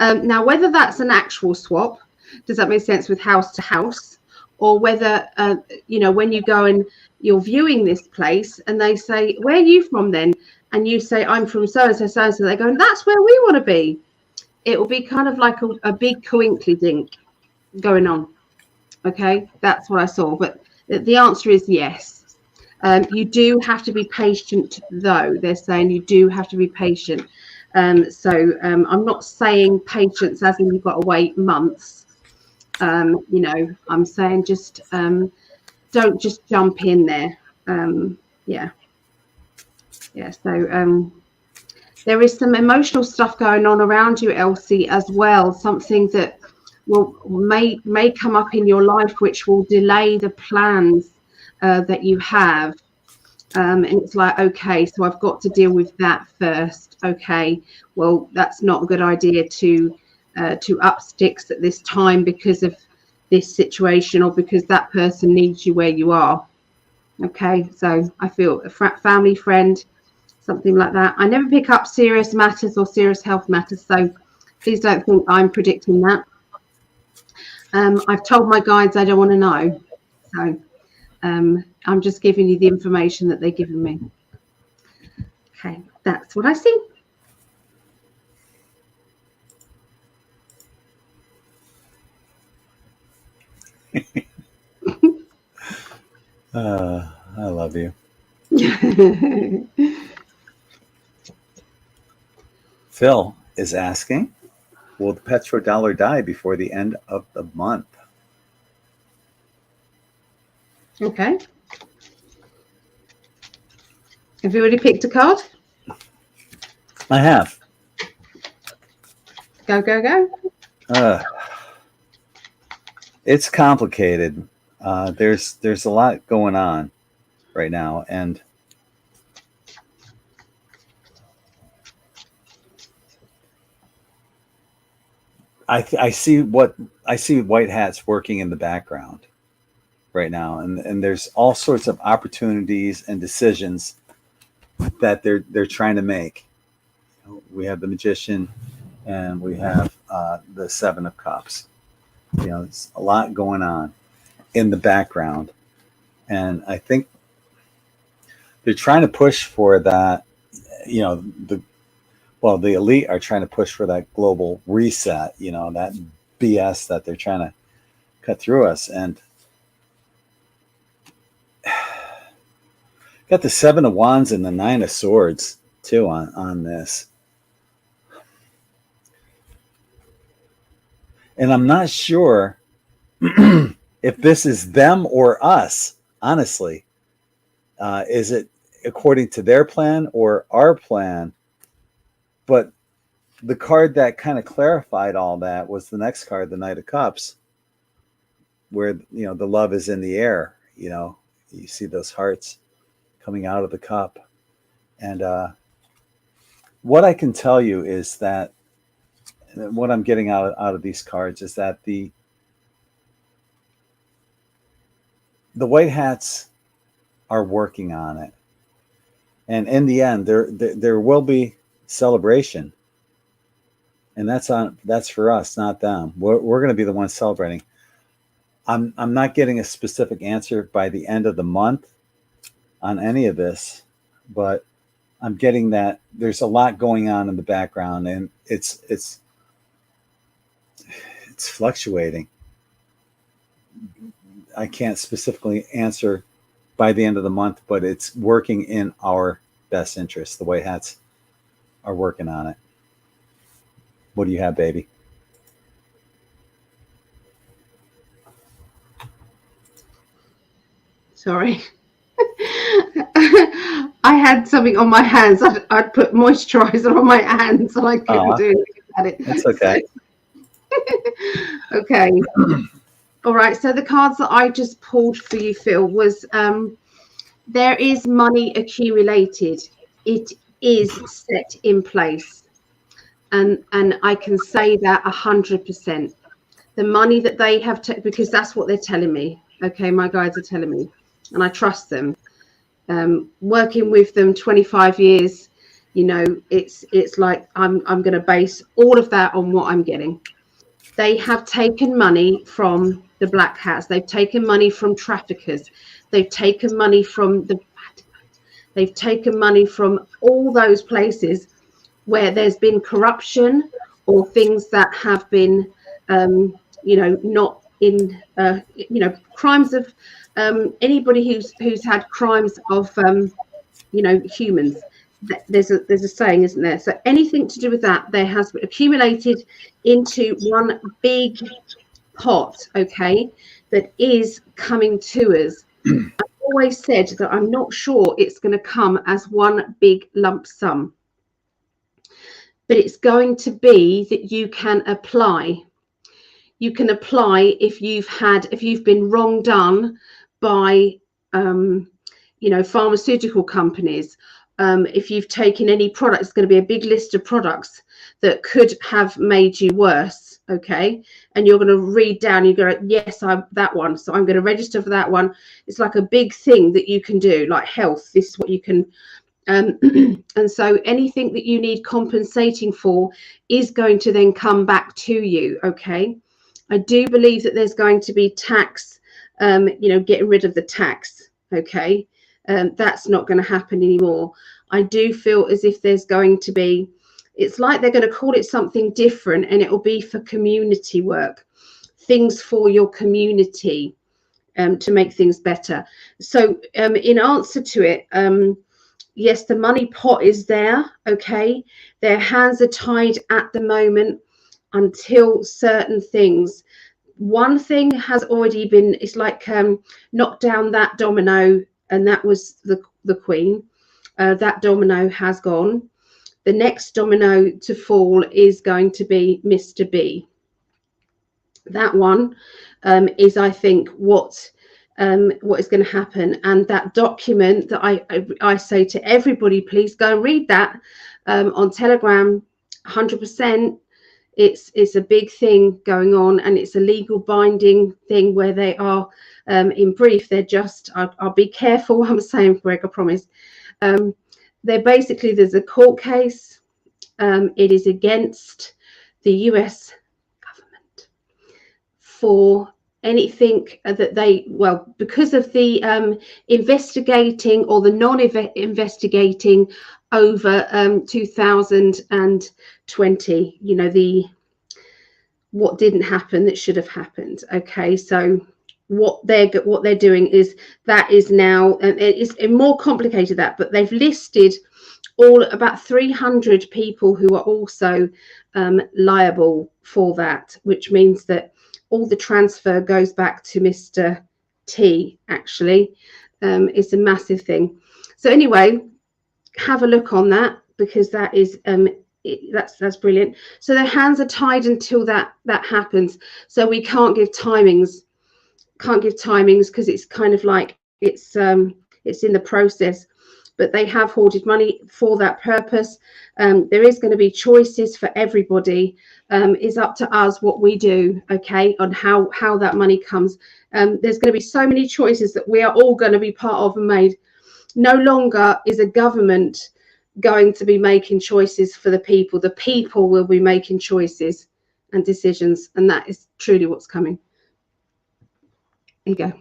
Now, whether that's an actual swap, does that make sense, with house to house, or whether, you know, when you go and you're viewing this place and they say, where are you from then? And you say, I'm from so-and-so, so-and-so. They go, that's where we want to be. It will be kind of like a big coinkly-dink going on. Okay, that's what I saw. But the answer is yes. You do have to be patient, though. They're saying you do have to be patient. So I'm not saying patience as in you've got to wait months. You know, I'm saying just don't just jump in there. Yeah. So there is some emotional stuff going on around you, Elsie, as well. Something that may come up in your life which will delay the plans that you have. And it's like, okay, so I've got to deal with that first. Okay, well, that's not a good idea to up sticks at this time because of this situation, or because that person needs you where you are. Okay, so I feel a family friend, something like that. I never pick up serious matters or serious health matters, so please don't think I'm predicting that. I've told my guides I don't want to know, so I'm just giving you the information that they're giving me. Okay, that's what I see. I love you. Phil is asking, will the petrodollar die before the end of the month? Okay. Have you already picked a card? I have. Go, go, go. It's complicated. There's a lot going on right now, and I see white hats working in the background right now, and there's all sorts of opportunities and decisions that they're trying to make. We have the Magician, and we have the Seven of Cups. You know, there's a lot going on in the background, and I think they're trying to push for that. You know, the elite are trying to push for that global reset. You know, that BS that they're trying to cut through us, and got the Seven of Wands and the Nine of Swords too on this. And I'm not sure, and if this is them or us, honestly. Is it according to their plan or our plan? But the card that kind of clarified all that was the next card, the Knight of Cups, where, you know, the love is in the air. You know, you see those hearts coming out of the cup. And what I can tell you is that what I'm getting out of these cards is that the white hats are working on it. And in the end, there will be celebration. And that's for us, not them. We're going to be the ones celebrating. I'm not getting a specific answer by the end of the month on any of this, but I'm getting that there's a lot going on in the background, and it's fluctuating. I can't specifically answer by the end of the month, but it's working in our best interest. The white hats are working on it. What do you have, baby? Sorry. I had something on my hands. I'd put moisturizer on my hands and I couldn't do anything about it. That's okay. Okay. All right. So the cards that I just pulled for you, Phil, was there is money accumulated. It is set in place. And I can say that 100%. The money that they have, because that's what they're telling me. Okay, my guides are telling me, and I trust them. Working with them 25 years, you know, it's like I'm going to base all of that on what I'm getting. They have taken money from the black hats. They've taken money from traffickers. They've taken money from they've taken money from all those places where there's been corruption or things that have been, you know, not in, you know, crimes of anybody who's had crimes of, you know, humans. There's a saying, isn't there? So anything to do with that, there has been accumulated into one big pot, okay, that is coming to us. I've always said that I'm not sure it's going to come as one big lump sum. But it's going to be that you can apply. You can apply if you've been wrong done by, you know, pharmaceutical companies. If you've taken any product, it's going to be a big list of products that could have made you worse. Okay, and you're going to read down. You go, yes, that one. So I'm going to register for that one. It's like a big thing that you can do, like health. This is what you can. And so anything that you need compensating for is going to then come back to you. Okay, I do believe that there's going to be tax, you know, getting rid of the tax. Okay, that's not going to happen anymore. I do feel as if there's going to be, it's like they're going to call it something different, and it will be for community work, things for your community, to make things better. So in answer to it, yes, the money pot is there. Okay, their hands are tied at the moment until certain things. One thing has already been, it's like knocked down that domino, and that was the queen. That domino has gone. The next domino to fall is going to be Mr. B. That one is, I think, what is going to happen. And that document that I say to everybody, please go and read that on Telegram. 100%. It's a big thing going on, and it's a legal binding thing where they are, in brief, they're just, I'll be careful what I'm saying, Greg, I promise. They're basically, there's a court case. It is against the US government for anything that they, well, because of the investigating or the non-investigating over 2020, you know, what didn't happen that should have happened. Okay, so what they're doing is that is now, and it's more complicated that, but they've listed about 300 people who are also liable for that, which means that all the transfer goes back to Mr. T, actually. It's a massive thing. So anyway, have a look on that, because that is that's brilliant. So their hands are tied until that happens. So we can't give timings. Because it's kind of like it's in the process. But they have hoarded money for that purpose. There is going to be choices for everybody. It's up to us what we do, okay, on how that money comes. There's going to be so many choices that we are all going to be part of and made. No longer is a government going to be making choices for the people. The people will be making choices and decisions, and that is truly what's coming. There you go.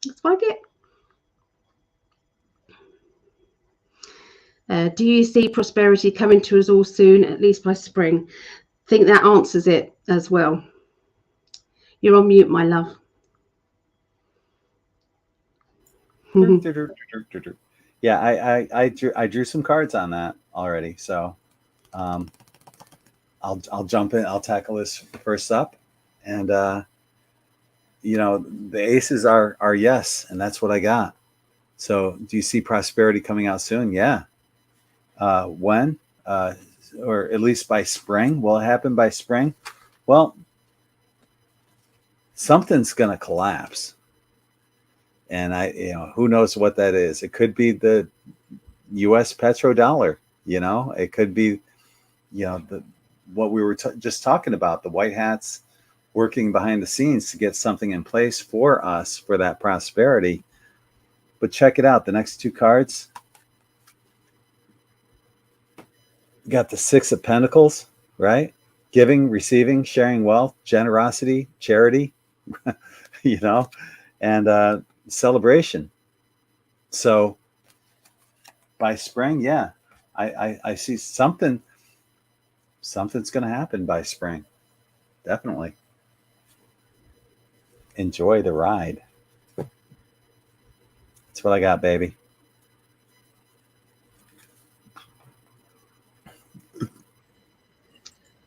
That's what I get. Do you see prosperity coming to us all soon, at least by spring? I think that answers it as well. You're on mute, my love. Yeah, I drew some cards on that already, so I'll jump in. I'll tackle this first up, and you know, the aces are yes, and that's what I got. So, do you see prosperity coming out soon? Yeah. When? Or at least by spring? Will it happen by spring? Well, something's going to collapse. And who knows what that is? It could be the U.S. petrodollar. It could be, what we were just talking about, the white hats working behind the scenes to get something in place for us for that prosperity. But check it out. The next two cards. You got the Six of Pentacles, right? Giving, receiving, sharing wealth, generosity, charity, and celebration. So by spring, yeah, I see something's going to happen by spring. Definitely. Enjoy the ride. That's what I got, baby.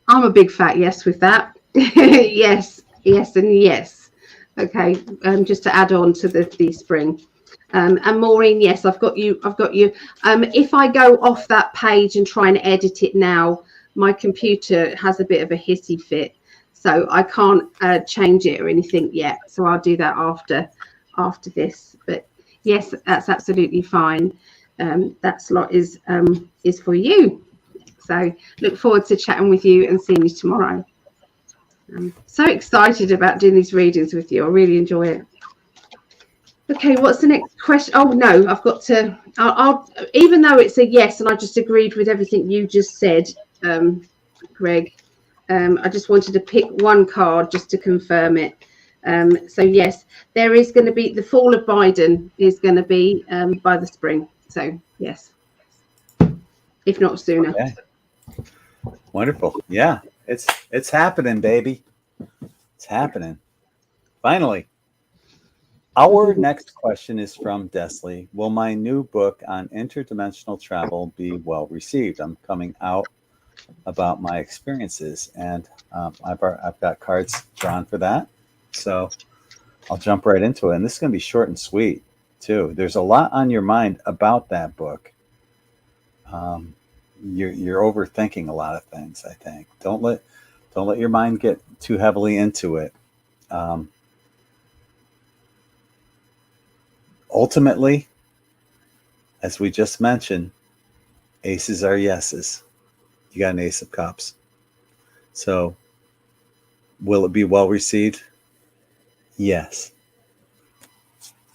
I'm a big fat yes with that. yes, and yes. Okay, just to add on to the spring. And Maureen, yes, I've got you. If I go off that page and try and edit it now, my computer has a bit of a hissy fit, so I can't change it or anything yet. So I'll do that after this. But yes, that's absolutely fine. That slot is for you. So look forward to chatting with you and seeing you tomorrow. I'm so excited about doing these readings with you. I really enjoy it. Okay, what's the next question? Oh no, I've got to. I'll even though it's a yes, and I just agreed with everything you just said, Greg. I just wanted to pick one card just to confirm it. So yes, there is going to be the fall of Biden is going to be by the spring. So yes, if not sooner. Okay. Wonderful. Yeah, it's happening, baby. It's happening. Finally. Our next question is from Desley. Will my new book on interdimensional travel be well received? I'm coming out about my experiences, and I've got cards drawn for that. So I'll jump right into it. And this is going to be short and sweet, too. There's a lot on your mind about that book. You're overthinking a lot of things, I think. Don't let your mind get too heavily into it. Ultimately, as we just mentioned, aces are yeses. You got an Ace of Cups. So, will it be well received? Yes.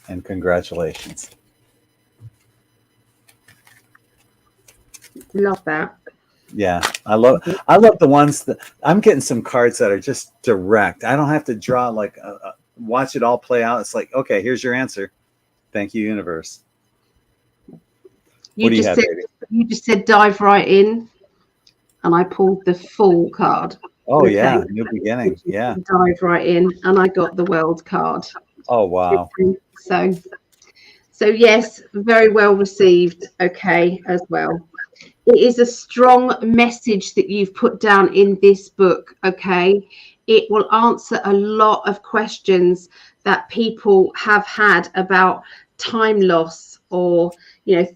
And congratulations. Love that. Yeah, I love the ones that I'm getting some cards that are just direct. I don't have to draw watch it all play out. It's like, okay, here's your answer. Thank you, universe. You just said dive right in, and I pulled the Fool card. Oh, okay. Yeah, new beginning. Yeah, dive right in, and I got the World card. Oh, wow. So yes, very well received. Okay, as well. It is a strong message that you've put down in this book. Okay, it will answer a lot of questions that people have had about time loss, or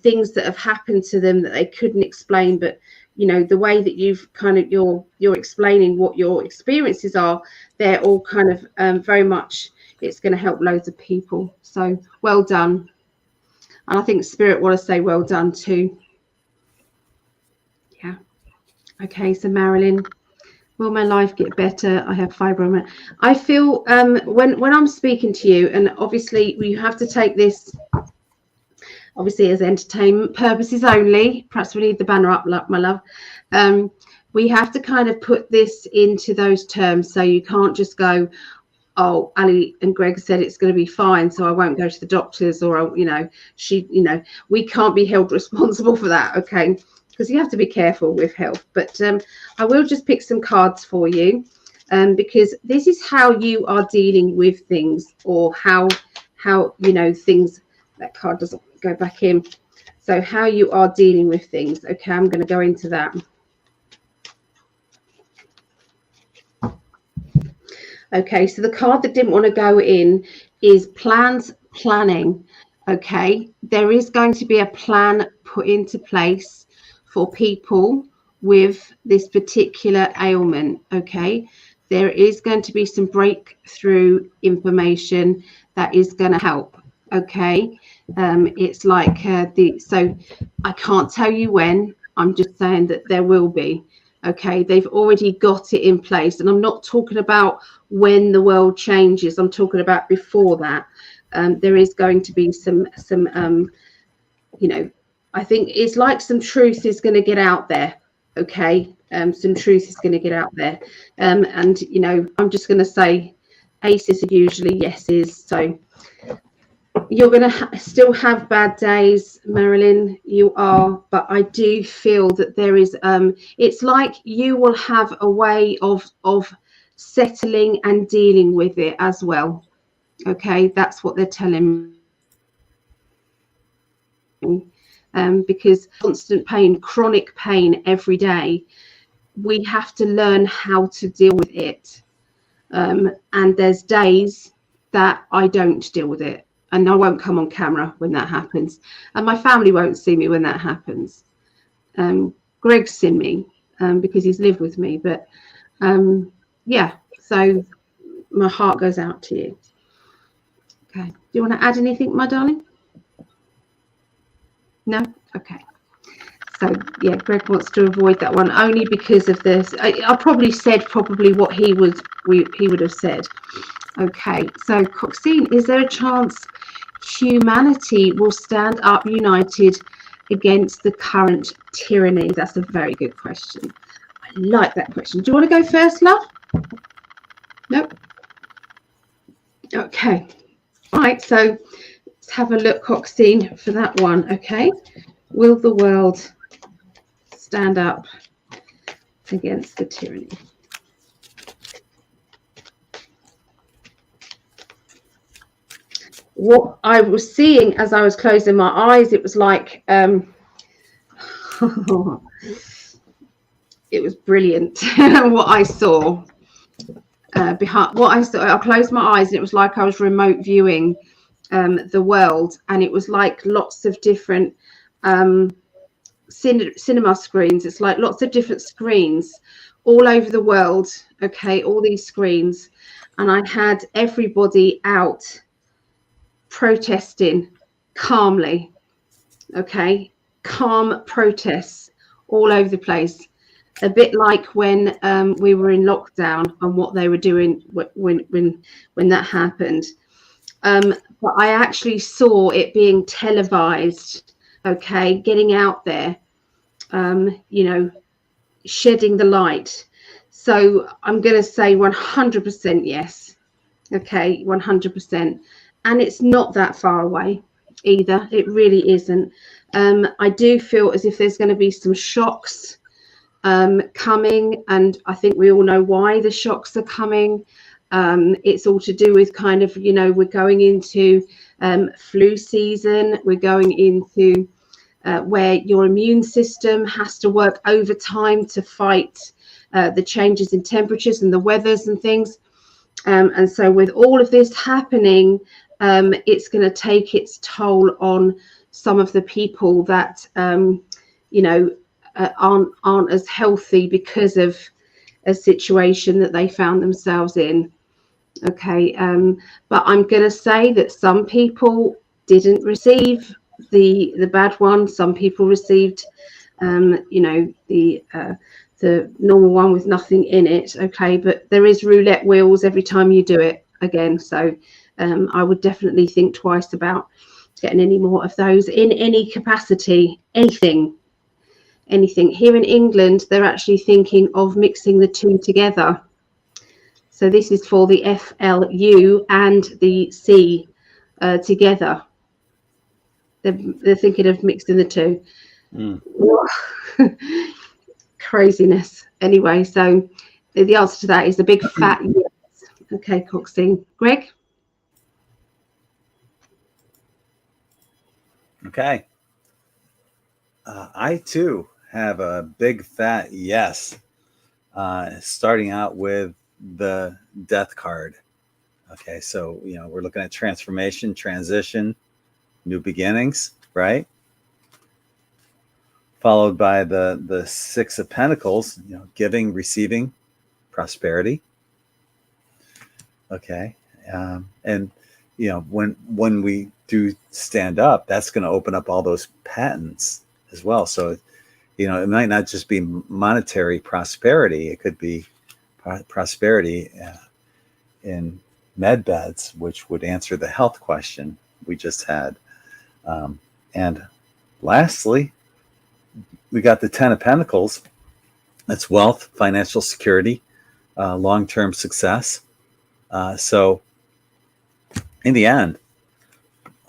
things that have happened to them that they couldn't explain. But the way that you've kind of you're explaining what your experiences are, they're all kind of very much, it's going to help loads of people. So well done. And I think Spirit want to say well done too. Yeah. Okay, so Marilyn, will my life get better? I have fibromyalgia. I feel when I'm speaking to you, and obviously you have to take this obviously as entertainment purposes only. Perhaps we need the banner up, my love. We have to kind of put this into those terms, so you can't just go, oh, Ali and Greg said it's going to be fine, so I won't go to the doctors, or we can't be held responsible for that, okay? Because you have to be careful with health. But I will just pick some cards for you, because this is how you are dealing with things, or how things. That card doesn't go back in. So how you are dealing with things. Okay, I'm going to go into that. Okay, so the card that didn't want to go in is planning. Okay, there is going to be a plan put into place for people with this particular ailment. Okay, there is going to be some breakthrough information that is going to help. Okay, it's like so I can't tell you when, I'm just saying that there will be. Okay, they've already got it in place, and I'm not talking about when the world changes, I'm talking about before that. There is going to be some I think it's like some truth is going to get out there. Okay, some truth is going to get out there, and I'm just going to say aces are usually yeses. So you're going to still have bad days, Marilyn, you are, but I do feel that there is it's like you will have a way of settling and dealing with it as well. Okay, that's what they're telling me. Because constant pain, chronic pain every day, we have to learn how to deal with it. And there's days that I don't deal with it, and I won't come on camera when that happens, and my family won't see me when that happens. Greg's seen me because he's lived with me, but yeah, so my heart goes out to you. Okay, do you want to add anything, my darling? No? Okay. So yeah, Greg wants to avoid that one only because of this. I probably said what he would have said. Okay, so Coxine, is there a chance humanity will stand up united against the current tyranny? That's a very good question. I like that question. Do you want to go first, love? Nope. Okay. All right, so let's have a look, Coxine, for that one. Okay. Will the world stand up against the tyranny? What I was seeing as I was closing my eyes, it was like it was brilliant what I saw. Behind what I saw, I closed my eyes and it was like I was remote viewing the world, and it was like lots of different cinema screens. It's like lots of different screens all over the world. Okay, all these screens, and I had everybody out protesting calmly. Okay, calm protests all over the place, a bit like when we were in lockdown and what they were doing when that happened. But I actually saw it being televised. Okay, getting out there, shedding the light. So I'm going to say 100% yes. Okay, 100%. And it's not that far away either. It really isn't. I do feel as if there's going to be some shocks coming, and I think we all know why the shocks are coming. It's all to do with kind of, we're going into flu season. We're going into where your immune system has to work overtime to fight the changes in temperatures and the weathers and things. And so with all of this happening, it's going to take its toll on some of the people that, you know, aren't as healthy because of a situation that they found themselves in. Okay, but I'm going to say that some people didn't receive the bad one. Some people received, you know, the normal one with nothing in it. Okay, but there is roulette wheels every time you do it again. So I would definitely think twice about getting any more of those in any capacity, anything. Here in England, they're actually thinking of mixing the two together. So this is for the FLU and the C together. They're thinking of mixing the two. Craziness. Anyway, so the answer to that is a big fat yes. Okay, Coxine. Greg? Okay. I too have a big fat yes. Starting out with the death card. Okay, so you know we're looking at transformation, transition, new beginnings, right? Followed by the Six of Pentacles, you know, giving, receiving, prosperity. Okay, and you know when we do stand up, that's going to open up all those patents as well. So you know it might not just be monetary prosperity; it could be prosperity in med beds, which would answer the health question we just had. And lastly, we got the Ten of Pentacles. That's wealth, financial security, long-term success. So in the end,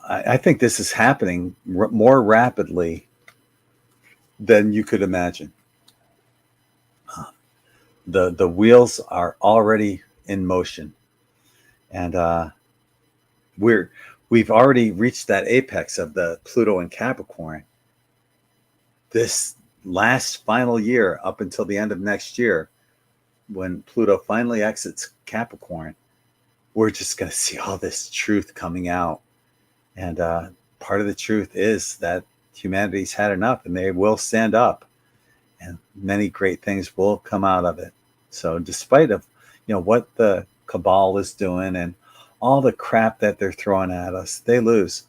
I think this is happening more rapidly than you could imagine. The wheels are already in motion, and we've already reached that apex of the Pluto and Capricorn. This last final year, up until the end of next year, when Pluto finally exits Capricorn, we're just going to see all this truth coming out. And part of the truth is that humanity's had enough, and they will stand up, and many great things will come out of it. So despite of, you know, what the cabal is doing and all the crap that they're throwing at us, they lose.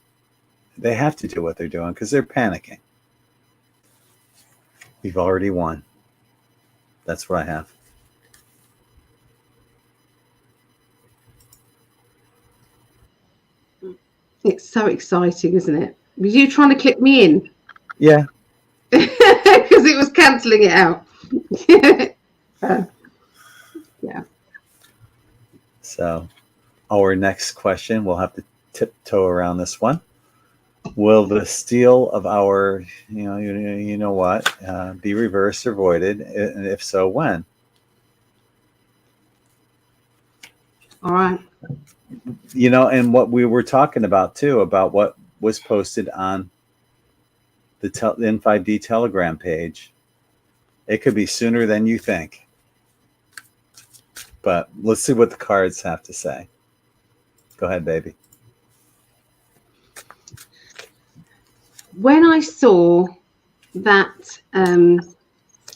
They have to do what they're doing because they're panicking. We've already won. That's what I have. It's so exciting, isn't it? Were you trying to click me in? Yeah. Because it was cancelling it out. Yeah. So our next question, we'll have to tiptoe around this one. Will the steal of our, you know what, be reversed or voided? And if so, when? All right. You know, and what we were talking about too, about what was posted on the IN5D Telegram page. It could be sooner than you think. But let's see what the cards have to say. Go ahead, baby. When I saw that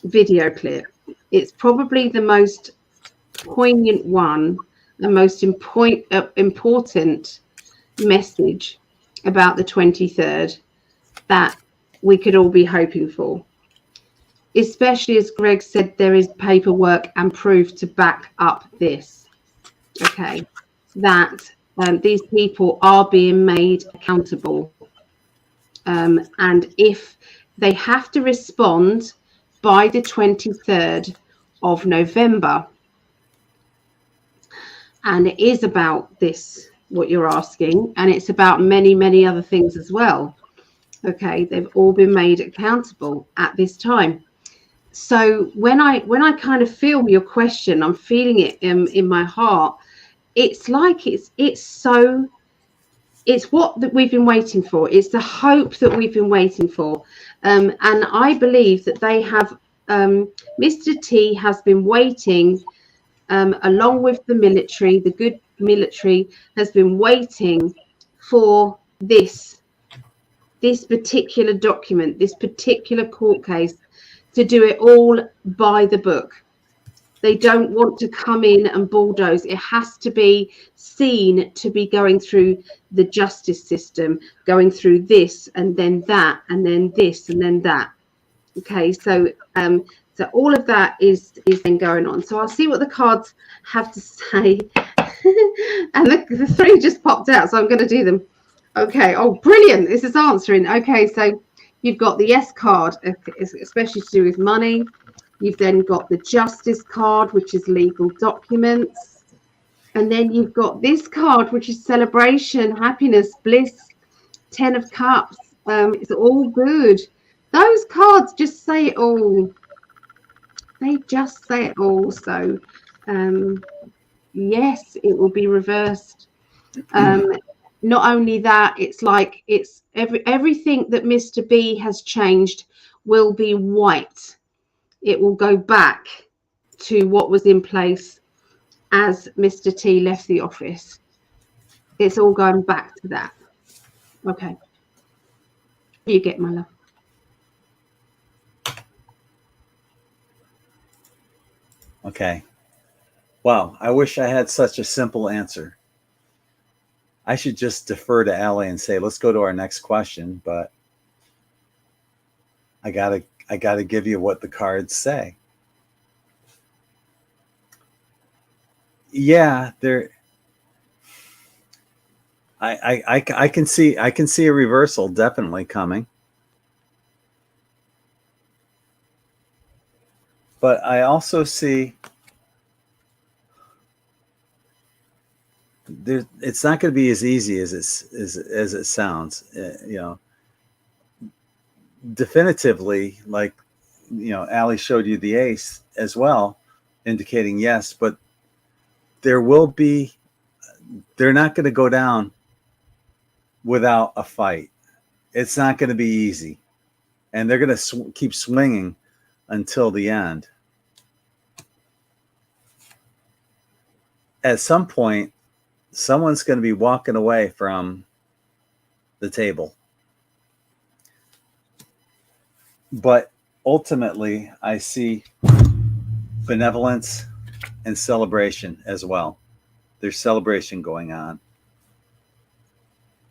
video clip, it's probably the most poignant one, the most important message about the 23rd that we could all be hoping for. Especially as Greg said, there is paperwork and proof to back up this. Okay, that these people are being made accountable. And if they have to respond by the 23rd of November, and it is about this, what you're asking, and it's about many, many other things as well. Okay, they've all been made accountable at this time. So when I kind of feel your question, I'm feeling it in my heart. It's like it's what that we've been waiting for. It's the hope that we've been waiting for. And I believe that they have Mr. T has been waiting, along with the military, the good military has been waiting for this particular document, this particular court case, to do it all by the book. They don't want to come in and bulldoze. It has to be seen to be going through the justice system, going through this and then that and then this and then that. Okay, so so all of that is then going on. So I'll see what the cards have to say. And the three just popped out, so I'm going to do them. Okay. Oh, brilliant. This is answering. Okay, so you've got the yes card, especially to do with money. You've then got the justice card, which is legal documents. And then you've got this card, which is celebration, happiness, bliss, 10 of cups. It's all good. Those cards just say it all. They just say it all. So, yes, it will be reversed. Not only that, it's like it's everything that Mr. B has changed will be white. It will go back to what was in place as Mr. T left the office. It's all going back to that. Okay. You get, my love. Okay. Wow. I wish I had such a simple answer. I should just defer to Allie and say, let's go to our next question. But I gotta give you what the cards say. Yeah, there. I can see a reversal definitely coming. But I also see it's not going to be as easy as it sounds. You know, definitively, like, you know, Allie showed you the ace as well, indicating yes, but they're not going to go down without a fight. It's not going to be easy, and they're going to keep swinging until the end. At some point, someone's going to be walking away from the table. But ultimately, I see benevolence and celebration as well. There's celebration going on.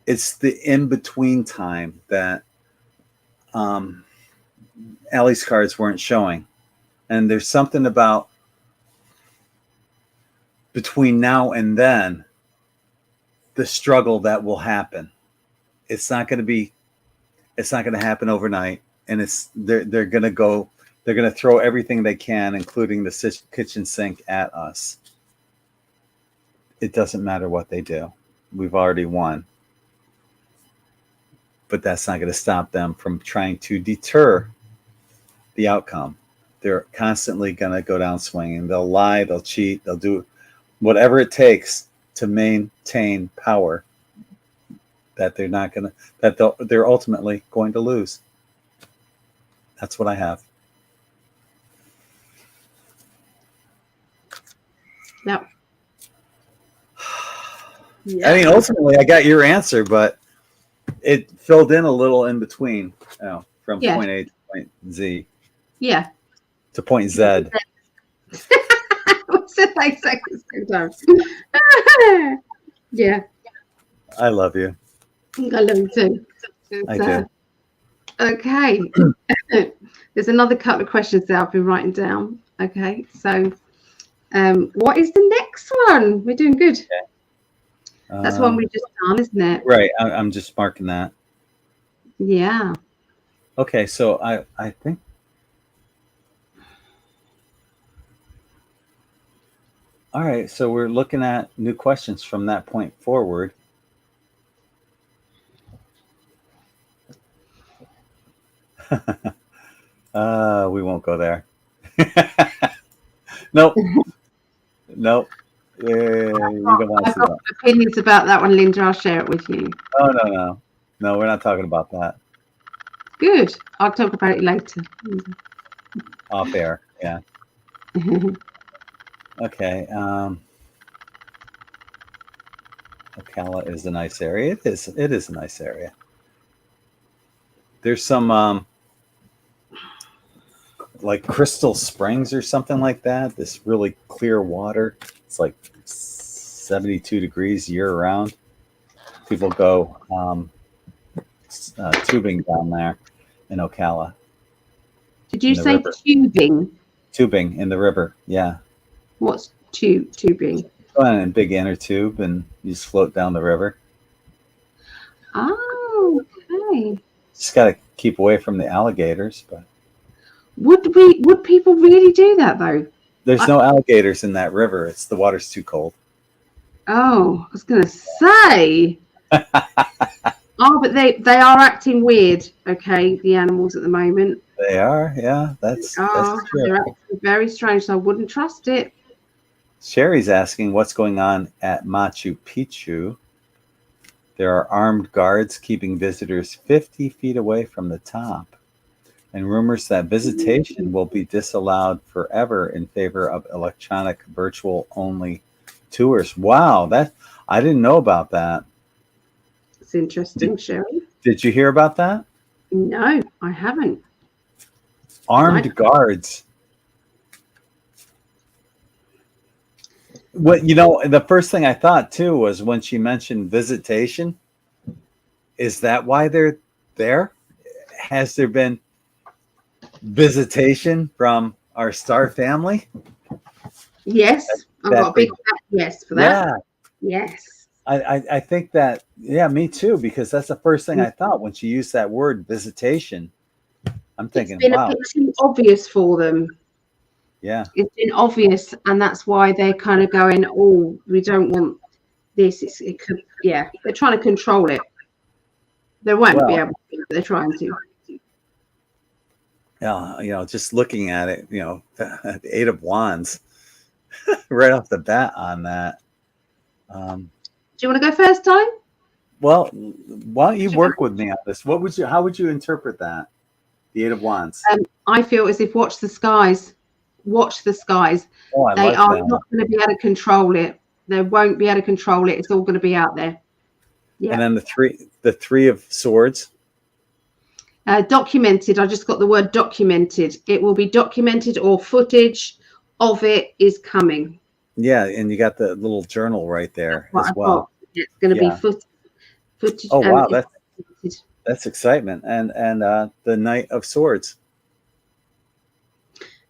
It's the in-between time that Allie's cards weren't showing. And there's something about between now and then, the struggle that will happen. It's not going to happen overnight. And they're going to throw everything they can, including the kitchen sink, at us. It doesn't matter what they do. We've already won. But that's not going to stop them from trying to deter the outcome. They're constantly going to go down swinging. They'll lie, they'll cheat, they'll do whatever it takes to maintain power that they're ultimately going to lose. That's what I have. Yep. I mean, ultimately, I got your answer, but it filled in a little in between, from point A to point Z. Yeah. To point Z. Yeah. I love you. I love you too. I do. Okay. There's another couple of questions that I've been writing down. Okay. So, what is the next one? We're doing good. Okay. That's one we just done, isn't it? Right. I'm just marking that. Yeah. Okay. So I think. All right. So we're looking at new questions from that point forward. We won't go there. Nope. Nope. Yeah, you don't want to see that. Opinions about that one, Linda. I'll share it with you. Oh, no, we're not talking about that. Good. I'll talk about it later. off air. Yeah. Okay. Ocala is a nice area. It is. It is a nice area. There's some like Crystal Springs or something like that. This really clear water. It's like 72 degrees year round. People go tubing down there in Ocala. Did you say tubing? Tubing in the river. Yeah. What's tubing? Go on in a big inner tube and you just float down the river. Oh, okay. Just got to keep away from the alligators, but would people really do that though? There's no alligators in that river. It's the water's too cold. Oh, I was gonna say. Oh, but they are acting weird. Okay, the animals at the moment. They are, yeah. That's true. They're acting very strange. So I wouldn't trust it. Sherry's asking what's going on at Machu Picchu. There are armed guards keeping visitors 50 feet away from the top, and rumors that visitation will be disallowed forever in favor of electronic virtual only tours. Wow, that I didn't know about that. It's interesting, Sherry. Did you hear about that? No, I haven't. Armed guards. What the first thing I thought too was when she mentioned visitation. Is that why they're there? Has there been visitation from our star family? Yes, I've got a big yes for that. Yeah. Yes. I think that, yeah, me too, because that's the first thing I thought when she used that word visitation. I'm thinking, it's been a bit too obvious for them. Yeah. It's been obvious, and that's why they're kind of going, oh, we don't want this. It could, yeah, they're trying to control it. They won't be able to, but they're trying to. Yeah, just looking at it, the Eight of Wands right off the bat on that. Do you want to go first, Ty? Well, why don't you work with me on this? How would you interpret that? The Eight of Wands. I feel as if watch the skies. Watch the skies. Oh, they are not going to be able to control it. They won't be able to control it. It's all going to be out there. Yeah. And then the three of Swords. Documented. I just got the word documented. It will be documented, or footage of it is coming. Yeah, and you got the little journal right there as well. It's going to be footage. Oh wow, that's excitement, and the Knight of Swords.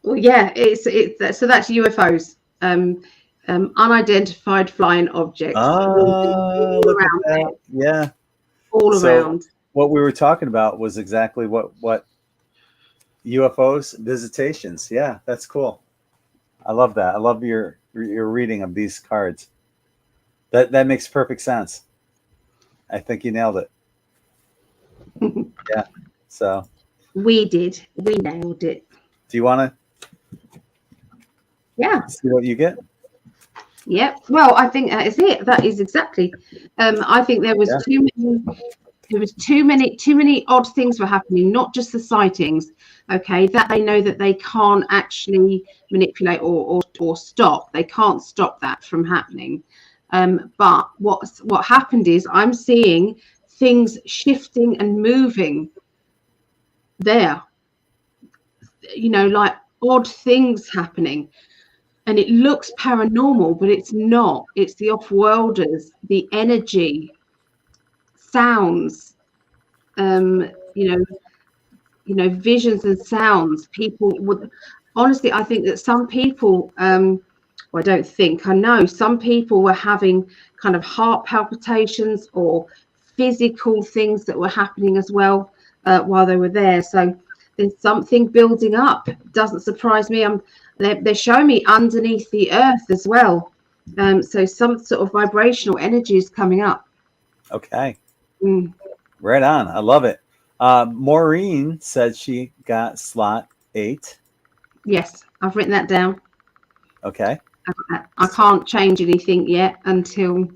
Well, yeah, it's so that's UFOs, unidentified flying objects. Oh, look at that. Yeah, all around. What we were talking about was exactly what UFOs visitations. Yeah, that's cool. I love that. I love your reading of these cards. That makes perfect sense. I think you nailed it. Yeah. So we nailed it. Do you want to see what you get? Yep. Well, I think that is it. That is exactly. I think there was too many odd things were happening, not just the sightings. Okay, that they know that they can't actually manipulate or stop. They can't stop that from happening. But what happened is I'm seeing things shifting and moving there. Like odd things happening. And it looks paranormal, but it's not. It's the off-worlders, the energy, sounds, visions and sounds. People would honestly, I think that some people, I know some people were having kind of heart palpitations or physical things that were happening as well while they were there. So there's something building up. Doesn't surprise me. They're showing me underneath the earth as well. So some sort of vibrational energy is coming up. Okay. Right on. I love it. Maureen said she got slot 8. Yes, I've written that down. Okay. I can't change anything yet until,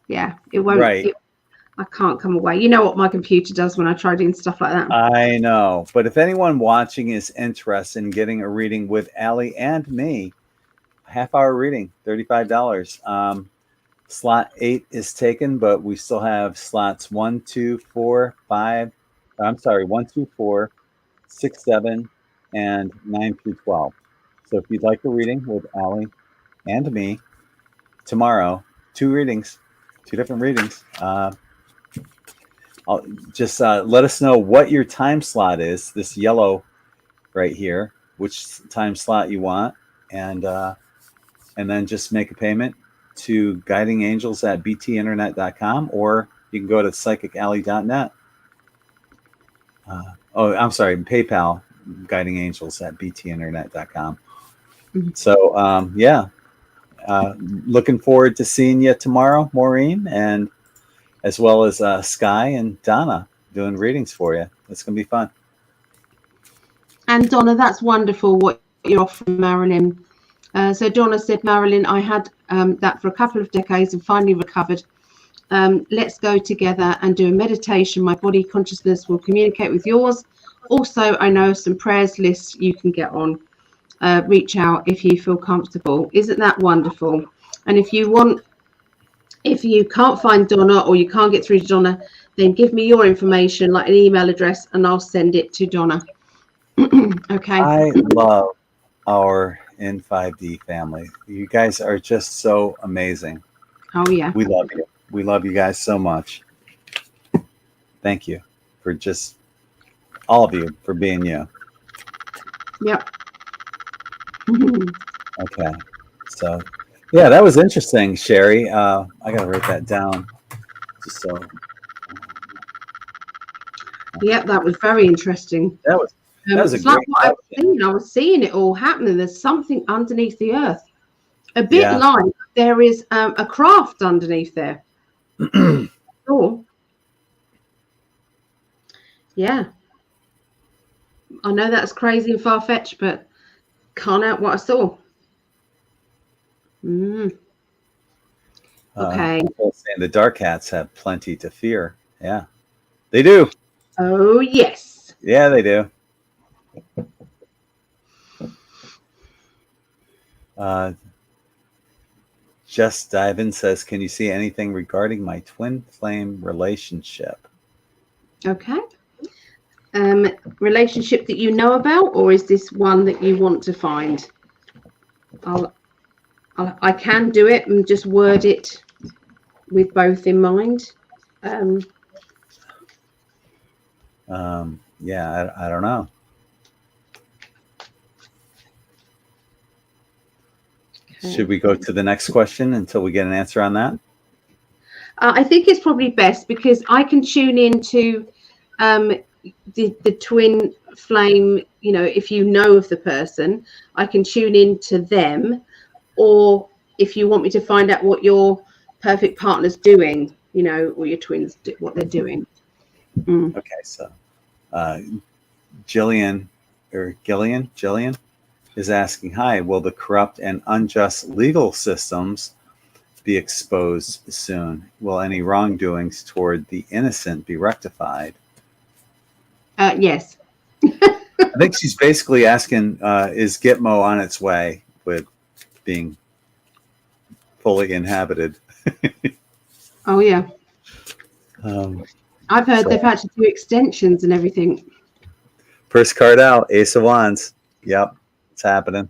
it won't. Right. I can't come away. You know what my computer does when I try doing stuff like that. I know. But if anyone watching is interested in getting a reading with Allie and me, half-hour reading, $35. Slot 8 is taken, but we still have slots 1, 2, 4, 5. I'm sorry, 1, 2, 4, 6, 7, and 9 through 12. So if you'd like a reading with Allie and me tomorrow, 2 readings, 2 different readings. I'll just let us know what your time slot is. This yellow right here, which time slot you want, and then just make a payment to Guiding Angels at btinternet.com, or you can go to PsychicAlly.net. I'm sorry, PayPal, Guiding Angels at btinternet.com. Mm-hmm. So, looking forward to seeing you tomorrow, Maureen, and as well as Sky and Donna doing readings for you. It's going to be fun. And Donna, that's wonderful what you're offering, Marilyn. So Donna said, Marilyn, I had that for a couple of decades and finally recovered. Let's go together and do a meditation. My body consciousness will communicate with yours. Also, I know some prayers lists you can get on. Reach out if you feel comfortable. Isn't that wonderful? And if you can't find Donna or you can't get through to Donna, then give me your information, like an email address, and I'll send it to Donna. Okay. I love our IN5D family. You guys are just so amazing. Oh, yeah. We love you. We love you guys so much. Thank you for just all of you for being you. Yep. Okay. So, yeah, that was interesting, Sherry. I got to write that down. Just so. Yep, that was very interesting. That was a like great what I was seeing it all happening. There's something underneath the earth. A bit like there is a craft underneath there. Oh. Yeah. I know that's crazy and far-fetched, but can't out what I saw. Okay. Saying the dark hats have plenty to fear. Yeah, they do. Oh, yes. Yeah, they do. Just Dive In says, can you see anything regarding my twin flame relationship? Okay. Relationship that you know about, or is this one that you want to find? I can do it and just word it with both in mind. Yeah, I don't know. Okay. Should we go to the next question until we get an answer on that? I think it's probably best, because I can tune into the twin flame. You know, if you know of the person, I can tune into them. Or if you want me to find out what your perfect partner's doing, you know, or your twins, what they're doing. Okay, so Gillian is asking, hi, will the corrupt and unjust legal systems be exposed soon? Will any wrongdoings toward the innocent be rectified? Yes. I think she's basically asking, is Gitmo on its way with being fully inhabited? Oh, yeah. I've heard they've had to do extensions and everything. First card out, Ace of Wands. Yep, it's happening.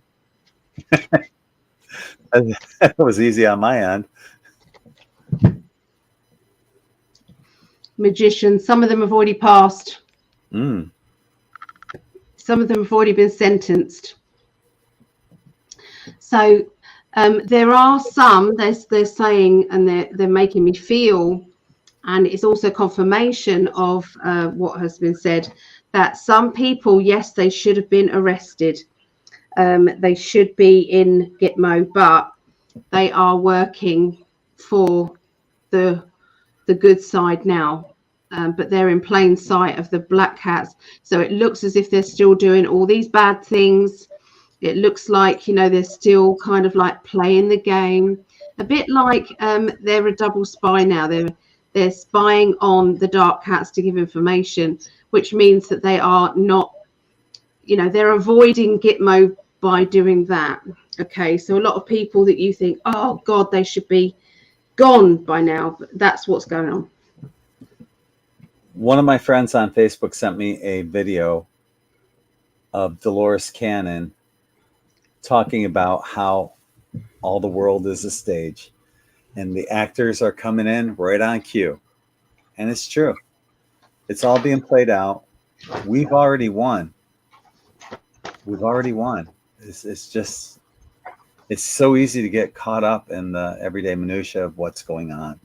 That was easy on my end. Magician. Some of them have already passed. Some of them have already been sentenced. So there are some, they're saying, and they're making me feel, and it's also confirmation of what has been said, that some people, yes, they should have been arrested. They should be in Gitmo, but they are working for the good side now. But they're in plain sight of the black hats. So it looks as if they're still doing all these bad things. It looks like, you know, they're still kind of like playing the game. A bit like they're a double spy now. They're they're spying on the dark cats to give information, which means that they are not, they're avoiding Gitmo by doing that. Okay, so a lot of people that you think, oh God, they should be gone by now, but that's what's going on. One of my friends on Facebook sent me a video of Dolores Cannon talking about how all the world is a stage and the actors are coming in right on cue. And it's true. It's all being played out. We've already won. It's just, it's so easy to get caught up in the everyday minutia of what's going on.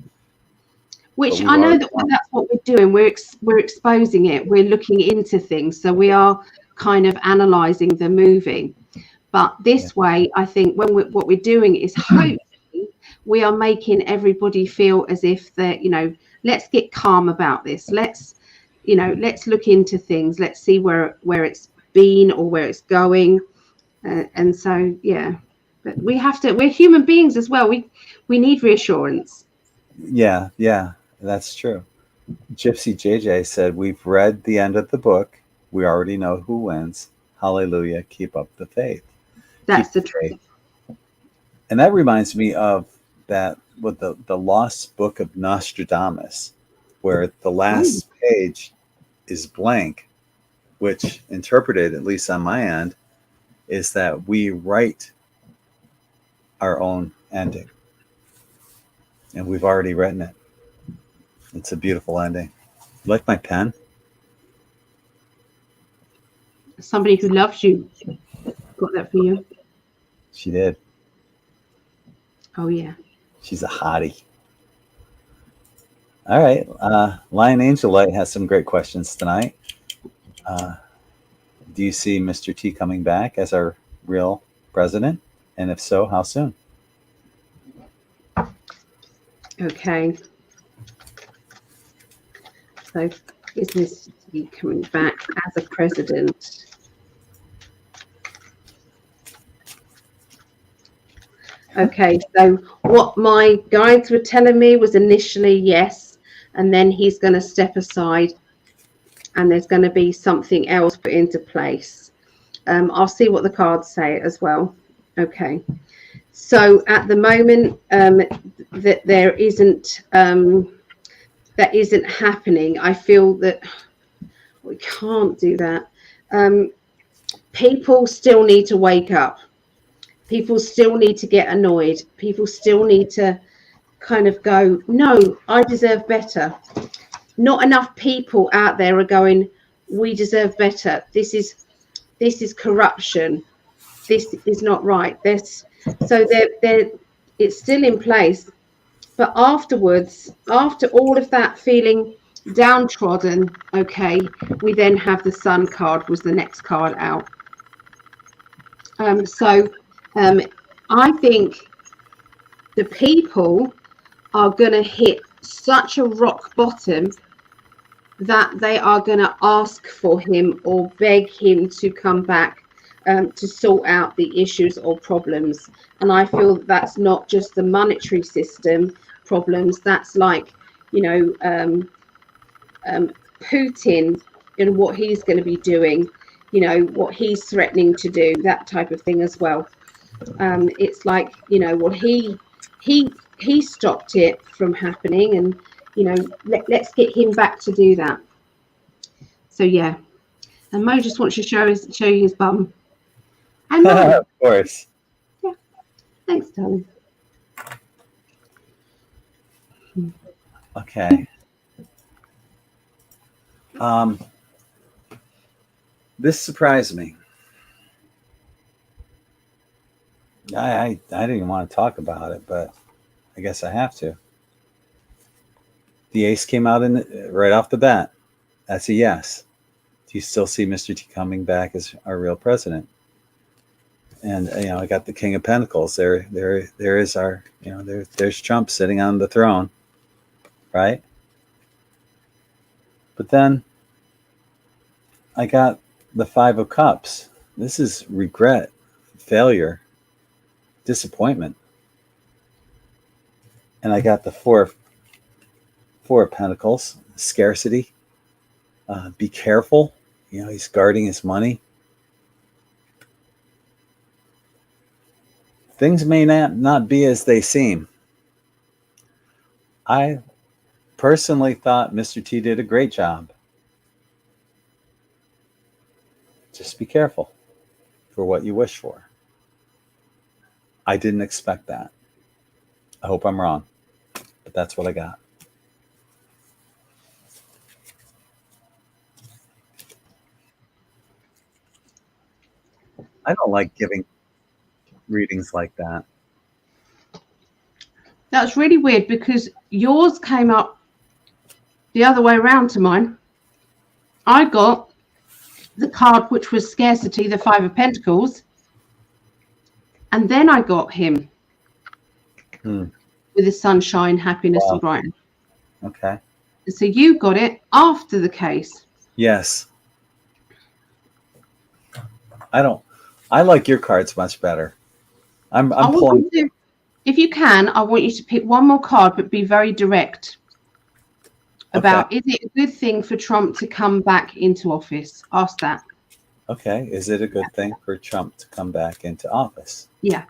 Which I know that that's what we're doing. We're exposing it. We're looking into things. So we are kind of analysing the movie. But this way, I think what we're doing is hopefully we are making everybody feel as if they're, let's get calm about this. Let's look into things. Let's see where it's been or where it's going. And so, yeah, but we have to, we're human beings as well. We need reassurance. Yeah, that's true. Gypsy JJ said, we've read the end of the book. We already know who wins. Hallelujah. Keep up the faith. That's the truth. And that reminds me of that with the lost book of Nostradamus, where the last page is blank, which interpreted, at least on my end, is that we write our own ending. And we've already written it. It's a beautiful ending. You like my pen? Somebody who loves you got that for you. She did. Oh, yeah. She's a hottie. All right. Lion Angel Light has some great questions tonight. Do you see Mr. T coming back as our real president? And if so, how soon? Okay. So is Mr. T coming back as a president? Okay, so what my guides were telling me was initially yes, and then he's going to step aside and there's going to be something else put into place. I'll see what the cards say as well. Okay, so at the moment that there isn't that isn't happening. I feel that we can't do that. People still need to wake up. People still need to get annoyed. People still need to kind of go, no, I deserve better. Not enough people out there are going, we deserve better. This is corruption. This is not right. So it's still in place. But afterwards, after all of that feeling downtrodden, okay, we then have the Sun card was the next card out. I think the people are going to hit such a rock bottom that they are going to ask for him or beg him to come back to sort out the issues or problems. And I feel that's not just the monetary system problems. That's like, Putin and what he's going to be doing, what he's threatening to do, that type of thing as well. It's like, well, he stopped it from happening, and let's get him back to do that. So yeah, and Mo just wants to show you his bum. And of course. Yeah, thanks, darling. Okay. This surprised me. I didn't even want to talk about it, but I guess I have to. The ace came out right off the bat. That's a yes. Do you still see Mr. T coming back as our real president? And I got the King of Pentacles. There is our, there's Trump sitting on the throne, right? But then I got the Five of Cups. This is regret, failure, disappointment. And I got the Four Four of Pentacles, scarcity. Be careful. You know, he's guarding his money. Things may not be as they seem. I personally thought Mr. T did a great job. Just be careful for what you wish for. I didn't expect that. I hope I'm wrong, but that's what I got. I don't like giving readings like that. That's really weird because yours came up the other way around to mine. I got the card which was scarcity, the Five of Pentacles, and then I got him with the sunshine, happiness, and brightness. Okay. So you got it after the case. Yes. I like your cards much better. I'm pulling. If you can, I want you to pick one more card, but be very direct about, is it a good thing for Trump to come back into office? Ask that. Okay. Is it a good thing for Trump to come back into office? Yeah.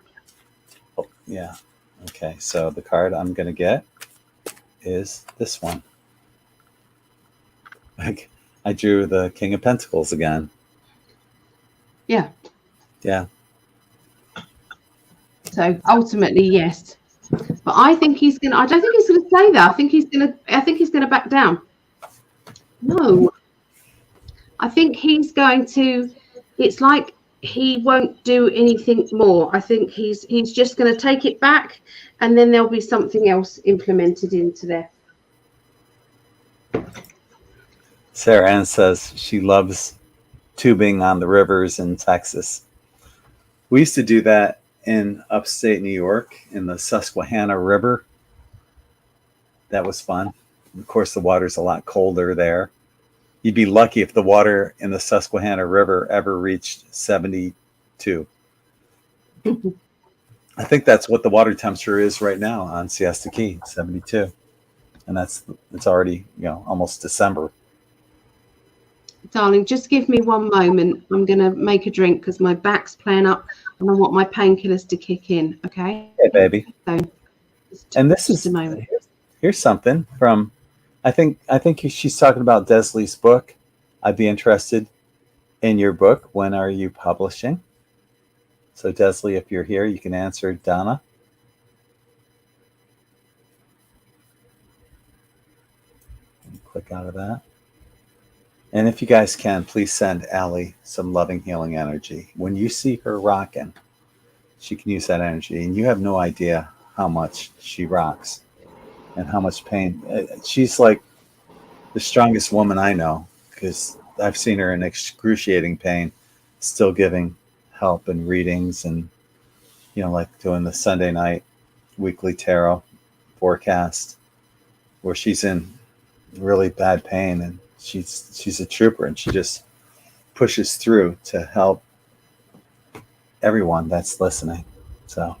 Oh, yeah. Okay. So the card I'm going to get is this one. I drew the King of Pentacles again. Yeah. Yeah. So ultimately, yes. But I think he's gonna. I don't think he's gonna say that. I think he's gonna back down. No. I think he's going to. It's like he won't do anything more. I think he's just going to take it back, and then there'll be something else implemented into there. Sarah Ann says she loves tubing on the rivers in Texas. We used to do that in upstate New York in the Susquehanna River. That was fun. Of course, the water's a lot colder there. You'd be lucky if the water in the Susquehanna River ever reached 72. I think that's what the water temperature is right now on Siesta Key, 72. And it's already, almost December. Darling, just give me one moment. I'm going to make a drink because my back's playing up and I want my painkillers to kick in. Okay? Hey, baby. So, and this is a moment. Here's something from, I think she's talking about Desley's book. I'd be interested in your book. When are you publishing? So Desley, if you're here, you can answer Donna. Click out of that. And if you guys can, please send Allie some loving, healing energy. When you see her rocking, she can use that energy. And you have no idea how much she rocks and how much pain. She's like the strongest woman I know because I've seen her in excruciating pain, still giving help and readings and, like doing the Sunday night weekly tarot forecast where she's in really bad pain and she's a trooper and she just pushes through to help everyone that's listening. So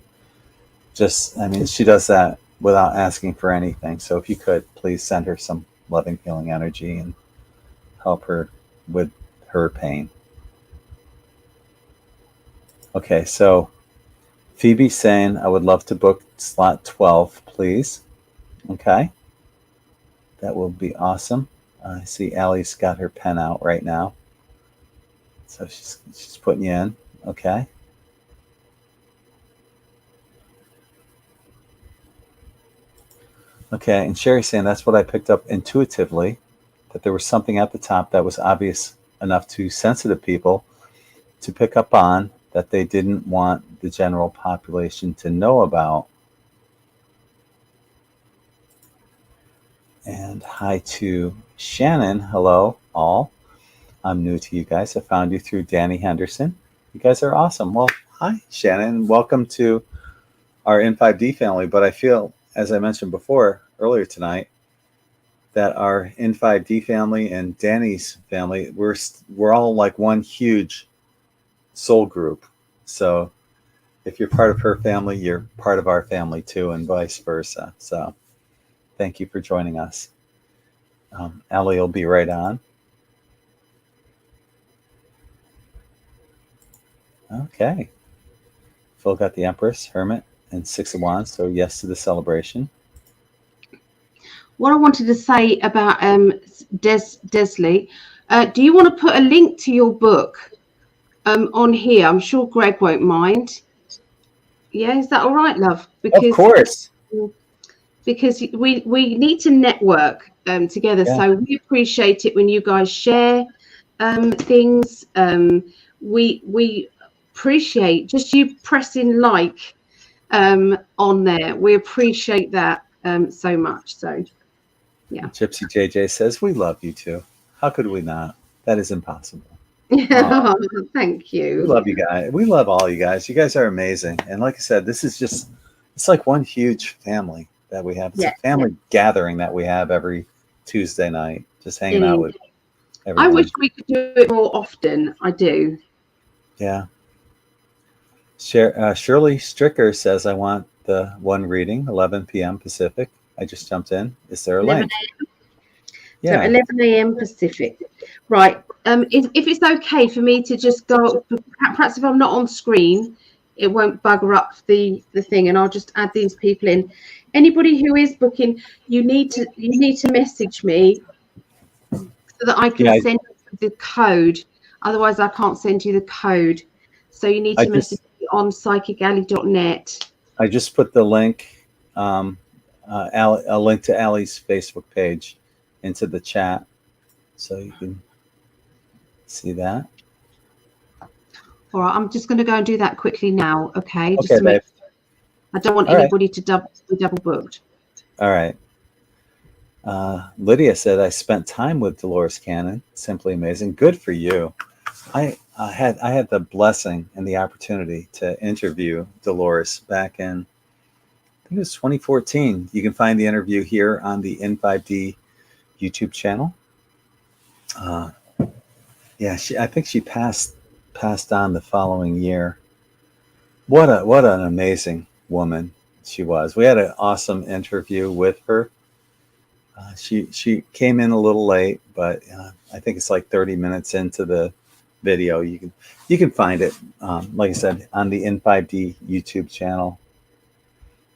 she does that without asking for anything. So if you could, please send her some loving, healing energy and help her with her pain. Okay, so Phoebe's saying, I would love to book slot 12, please. Okay. That will be awesome. I see Allie's got her pen out right now. So she's putting you in. Okay. Okay, and Sherry's saying that's what I picked up intuitively, that there was something at the top that was obvious enough to sensitive people to pick up on that they didn't want the general population to know about. And hi to Shannon. Hello, all. I'm new to you guys. I found you through Danny Henderson. You guys are awesome. Well, hi, Shannon. Welcome to our In5D family. But I feel, as I mentioned earlier tonight, that our In5D family and Danny's family, we're all like one huge soul group. So if you're part of her family, you're part of our family too, and vice versa. So thank you for joining us. Allie will be right on. Okay. Phil got the Empress, Hermit, and Six of Wands. So yes to the celebration. What I wanted to say about Desley, do you want to put a link to your book on here? I'm sure Greg won't mind. Yeah, is that all right, love? Of course. Because we need to network together. Yeah. So we appreciate it when you guys share things. We appreciate just you pressing like on there. We appreciate that so much. So yeah. Gypsy JJ says, we love you too. How could we not? That is impossible. Thank you. We love you guys. We love all you guys. You guys are amazing. And like I said, this is just, it's like one huge family that we have. It's a family gathering that we have every Tuesday night, just hanging out with everyone. I wish we could do it more often. I do. Yeah. Shirley Stricker says, I want the one reading, 11 p.m. Pacific. I just jumped in. Is there a link? Yeah. So 11 a.m. Pacific. Right. If it's okay for me to just go, perhaps if I'm not on screen, it won't bugger up the thing, and I'll just add these people in. Anybody who is booking, you need to message me so that I can send you the code. Otherwise, I can't send you the code. So you need to message me on PsychicAlly.net. I just put the link, a link to Allie's Facebook page into the chat, so you can see that. All right, I'm just going to go and do that quickly now. Okay. Just to make, I don't want anybody to be double booked. All right. Lydia said, I spent time with Dolores Cannon. Simply amazing. Good for you. I had the blessing and the opportunity to interview Dolores back in, I think it was 2014. You can find the interview here on the IN5D YouTube channel. Yeah, I think she passed on the following year. What an amazing woman she was. We had an awesome interview with her. She came in a little late, but I think it's like 30 minutes into the video. You can find it, like I said, on the IN5D YouTube channel.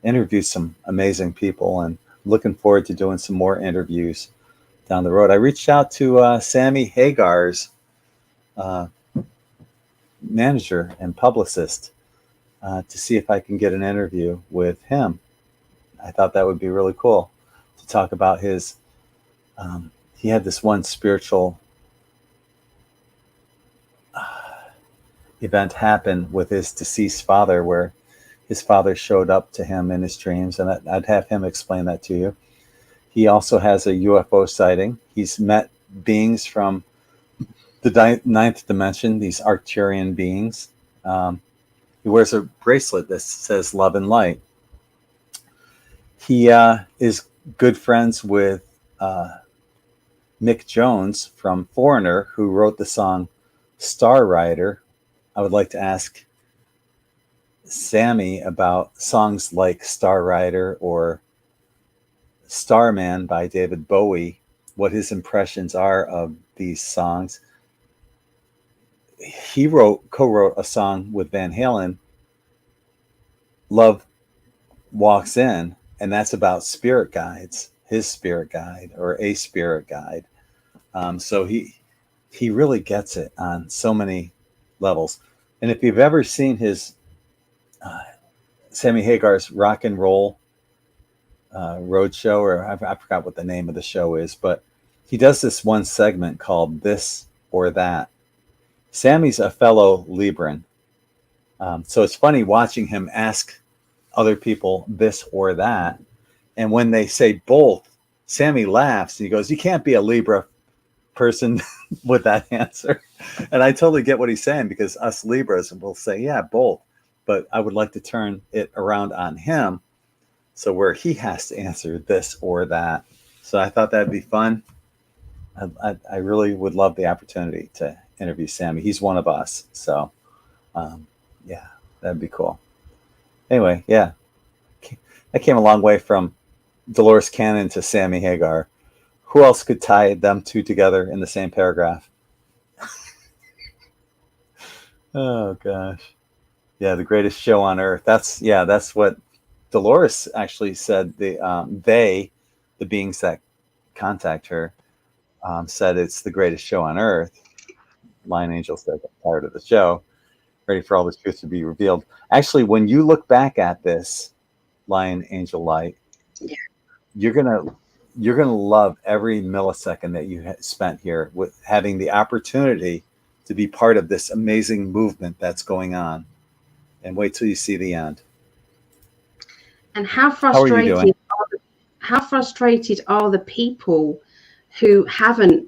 Interviewed some amazing people, and looking forward to doing some more interviews down the road. I reached out to Sammy Hagar's manager and publicist to see if I can get an interview with him. I thought that would be really cool to talk about his. He had this one spiritual event happen with his deceased father, where his father showed up to him in his dreams, and I'd have him explain that to you. He also has a UFO sighting. He's met beings from the ninth dimension, these Arcturian beings. He wears a bracelet that says love and light. He is good friends with Mick Jones from Foreigner, who wrote the song Star Rider. I would like to ask Sammy about songs like Star Rider or Starman by David Bowie, what his impressions are of these songs. He co-wrote a song with Van Halen, Love Walks In, and that's about spirit guides, his spirit guide or a spirit guide. So he really gets it on so many levels. And if you've ever seen his Sammy Hagar's rock and roll road show, or I forgot what the name of the show is, but he does this one segment called This or That. Sammy's a fellow Libran. So it's funny watching him ask other people this or that. And when they say both, Sammy laughs and he goes, you can't be a Libra person with that answer. And I totally get what he's saying, because us Libras will say, yeah, both. But I would like to turn it around on him, so where he has to answer this or that. So I thought that'd be fun. I really would love the opportunity to interview Sammy. He's one of us. So yeah, that'd be cool. Anyway, yeah, I came a long way from Dolores Cannon to Sammy Hagar. Who else could tie them two together in the same paragraph? Oh gosh. Yeah, the greatest show on earth. That's what Dolores actually said. The beings that contact her, said it's the greatest show on earth. Lion Angel said, "I'm tired of the show, ready for all the truth to be revealed." Actually, when you look back at this, Lion Angel Light, you're gonna love every millisecond that you spent here with having the opportunity to be part of this amazing movement that's going on. And wait till you see the end. And how How are you doing? frustrated are the people who haven't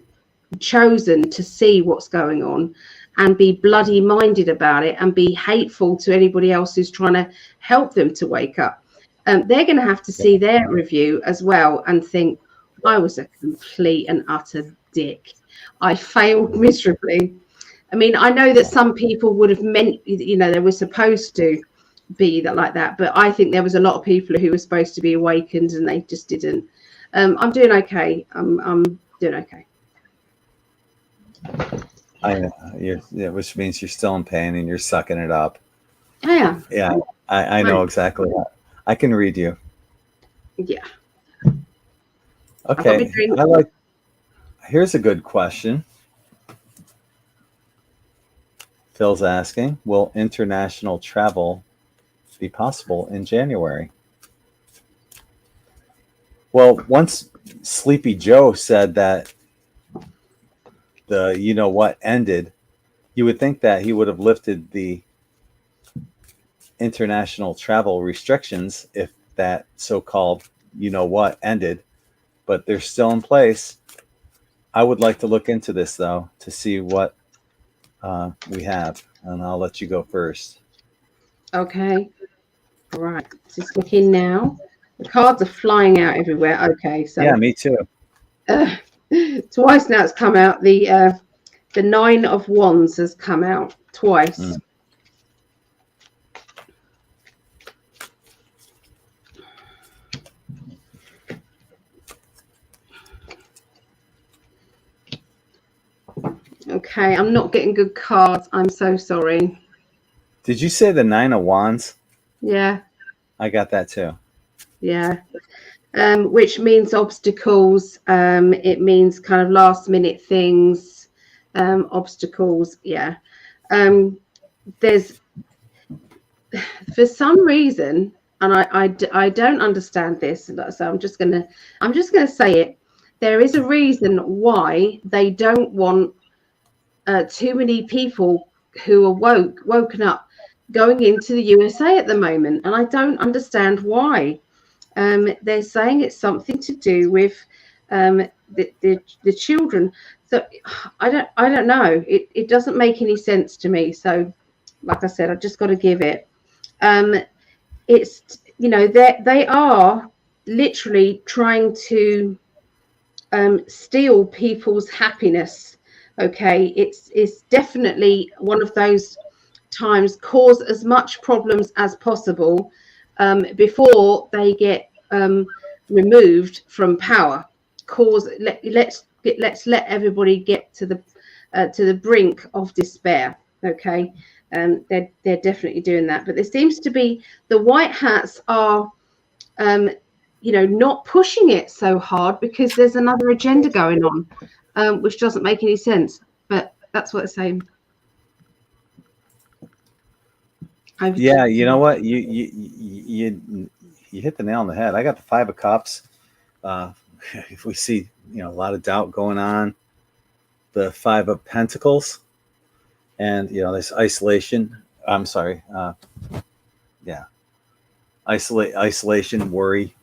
chosen to see what's going on and be bloody minded about it and be hateful to anybody else who's trying to help them to wake up? They're going to have to see their review as well and think, I was a complete and utter dick. I failed miserably. I mean, I know that some people would have meant, they were supposed to be that like that, but I think there was a lot of people who were supposed to be awakened and they just didn't. I'm doing okay. I'm doing okay. Which means you're still in pain and you're sucking it up. Yeah. Yeah, I know exactly that. I can read you. Yeah. Okay. Here's a good question. Phil's asking, will international travel be possible in January? Well, once Sleepy Joe said that the what ended, you would think that he would have lifted the international travel restrictions if that so-called what ended, but they're still in place. I would like to look into this though to see what we have, and I'll let you go first. Okay. All right. Just looking now. The cards are flying out everywhere. Okay. So yeah, me too. Twice now it's come out. The 9 of Wands has come out twice. Okay, I'm not getting good cards. I'm so sorry. Did you say the 9 of Wands? Yeah. I got that too. Yeah. Which means obstacles. It means kind of last minute things, obstacles. Yeah. There's, for some reason, and I don't understand this, so I'm just gonna say it. There is a reason why they don't want too many people who are woken up going into the USA at the moment, and I don't understand why. They're saying it's something to do with the children. So I don't know. It doesn't make any sense to me. So, like I said, I just got to give it. It's they are literally trying to steal people's happiness. Okay, it's definitely one of those times. Cause as much problems as possible before they get removed from power. Let's let everybody get to the brink of despair. Okay, they're definitely doing that. But there seems to be the white hats are not pushing it so hard because there's another agenda going on, which doesn't make any sense. But that's what it's saying. Yeah, you know what? You hit the nail on the head. I got the 5 of Cups. If we see a lot of doubt going on, the 5 of Pentacles, and this isolation. I'm sorry. Isolation, worry.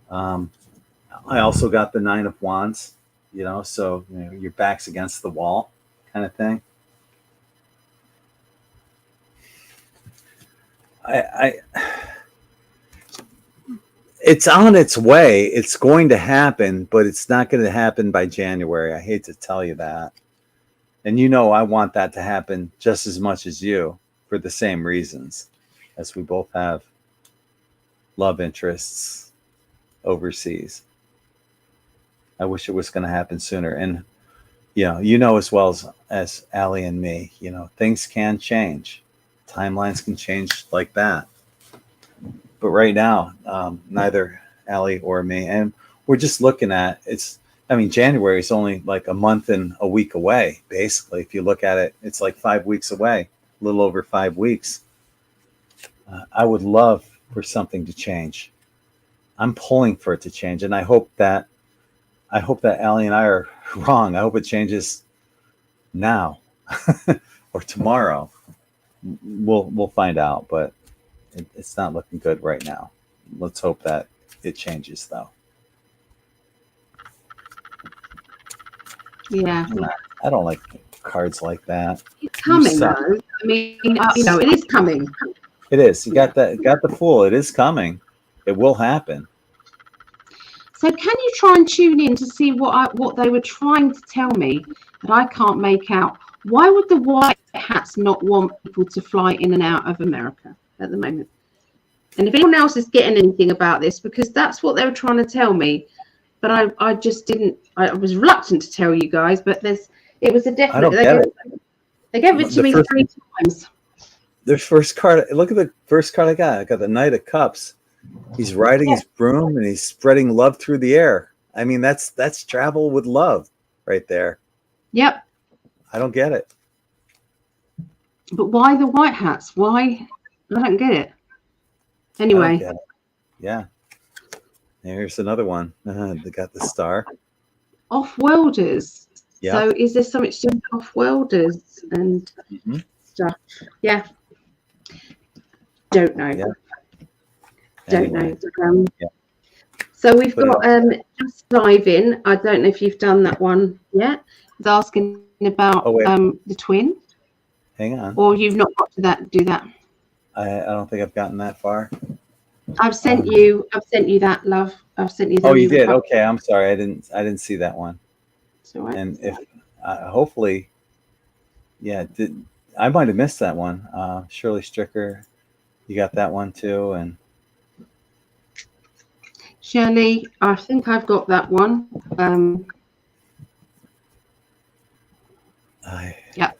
I also got the 9 of Wands. So your back's against the wall, kind of thing. It's on its way. It's going to happen, but it's not going to happen by January. I hate to tell you that. And I want that to happen just as much as you, for the same reasons, as we both have love interests overseas. I wish it was going to happen sooner. And you know as well as Allie and me, things can change. Timelines can change like that. But right now, neither Allie or me, and we're just looking at January is only like a month and a week away. Basically, if you look at it, it's like 5 weeks away, a little over 5 weeks. I would love for something to change. I'm pulling for it to change, and I hope that Allie and I are wrong. I hope it changes now or tomorrow. We'll find out, but it's not looking good right now. Let's hope that it changes, though. Yeah. I don't like cards like that. It's coming, though. I mean, it is coming. It is. You got the Fool. It is coming. It will happen. So can you try and tune in to see what they were trying to tell me that I can't make out? Why would the white hats not want people to fly in and out of America at the moment? And if anyone else is getting anything about this, because that's what they were trying to tell me, but I just didn't. I was reluctant to tell you guys, but it was a definite. I don't get it. They gave it to me 3 times. The first card. Look at the first card I got. I got the Knight of Cups. He's riding his broom and he's spreading love through the air. I mean, that's travel with love right there. Yep. I don't get it. But why the white hats? Why? I don't get it. Anyway. Get it. Yeah. Here's another one. They got the star. Off-worlders. Yeah. So is there something to do with off-worlders and stuff? Yeah. Don't know. Yeah. Don't anyway. know. So we've got Just Dive In. I don't know if you've done that one yet. It's asking about the twin. Hang on. Or you've not got to do that. I don't think I've gotten that far. I've sent you that, love. I've sent you that. Oh, you did? Okay, I'm sorry. I didn't see that one. It's all right. And if hopefully, I might have missed that one. Shirley Stricker, you got that one too, and Shirley, I think I've got that one. Yeah.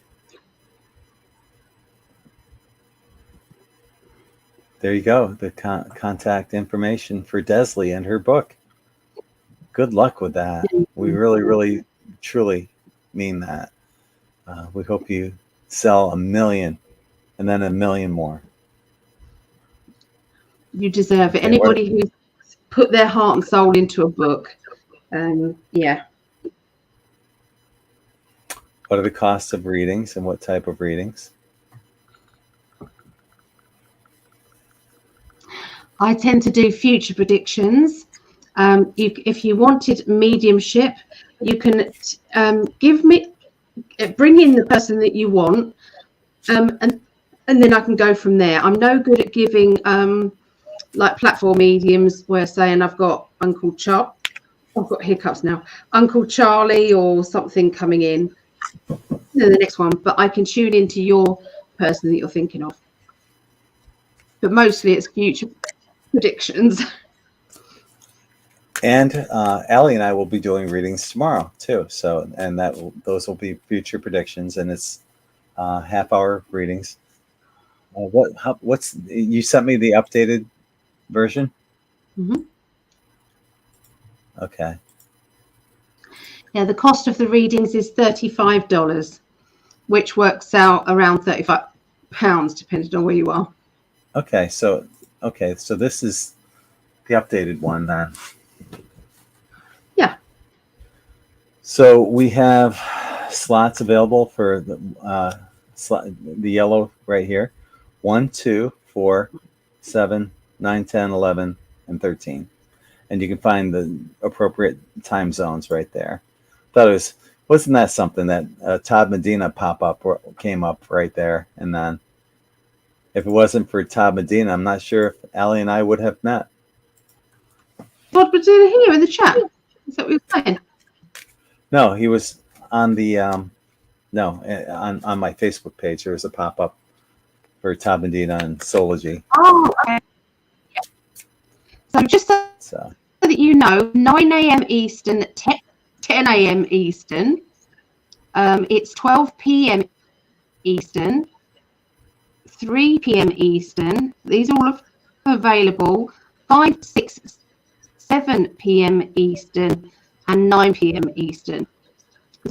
There you go. The contact information for Desley and her book. Good luck with that. We really, really, truly mean that. We hope you sell 1 million and then 1 million more. You deserve it. Anybody who's put their heart and soul into a book. Yeah. What are the costs of readings and what type of readings? I tend to do future predictions. If you wanted mediumship, you can bring in the person that you want, and then I can go from there. I'm no good at giving like platform mediums where saying I've got Uncle Charlie. I've got hiccups now. Uncle Charlie or something coming in. Then the next one, but I can tune into your person that you're thinking of. But mostly it's future predictions. And Allie and I will be doing readings tomorrow too. So, and those will be future predictions, and it's half-hour readings. What's you sent me the updated version? Mm-hmm. Okay. Yeah, the cost of the readings is $35, which works out around £35, depending on where you are. Okay, so this is the updated one then. Yeah. So we have slots available for the yellow right here. 1, 2, 4, 7, 9, 10, 11, and 13. And you can find the appropriate time zones right there. Thought wasn't that something that Todd Medina came up right there? And then if it wasn't for Todd Medina, I'm not sure if Allie and I would have met. Todd Medina here in the chat. Is that what you're saying? No, he was on the on my Facebook page. There was a pop-up for Todd Medina and Sology. Oh, okay. Yeah. So just so that you know, 9 a.m. Eastern, 10 10 a.m. Eastern. It's 12 p.m. Eastern, 3 p.m. Eastern. These are all available. 5, 6, 7 p.m. Eastern and 9 p.m. Eastern.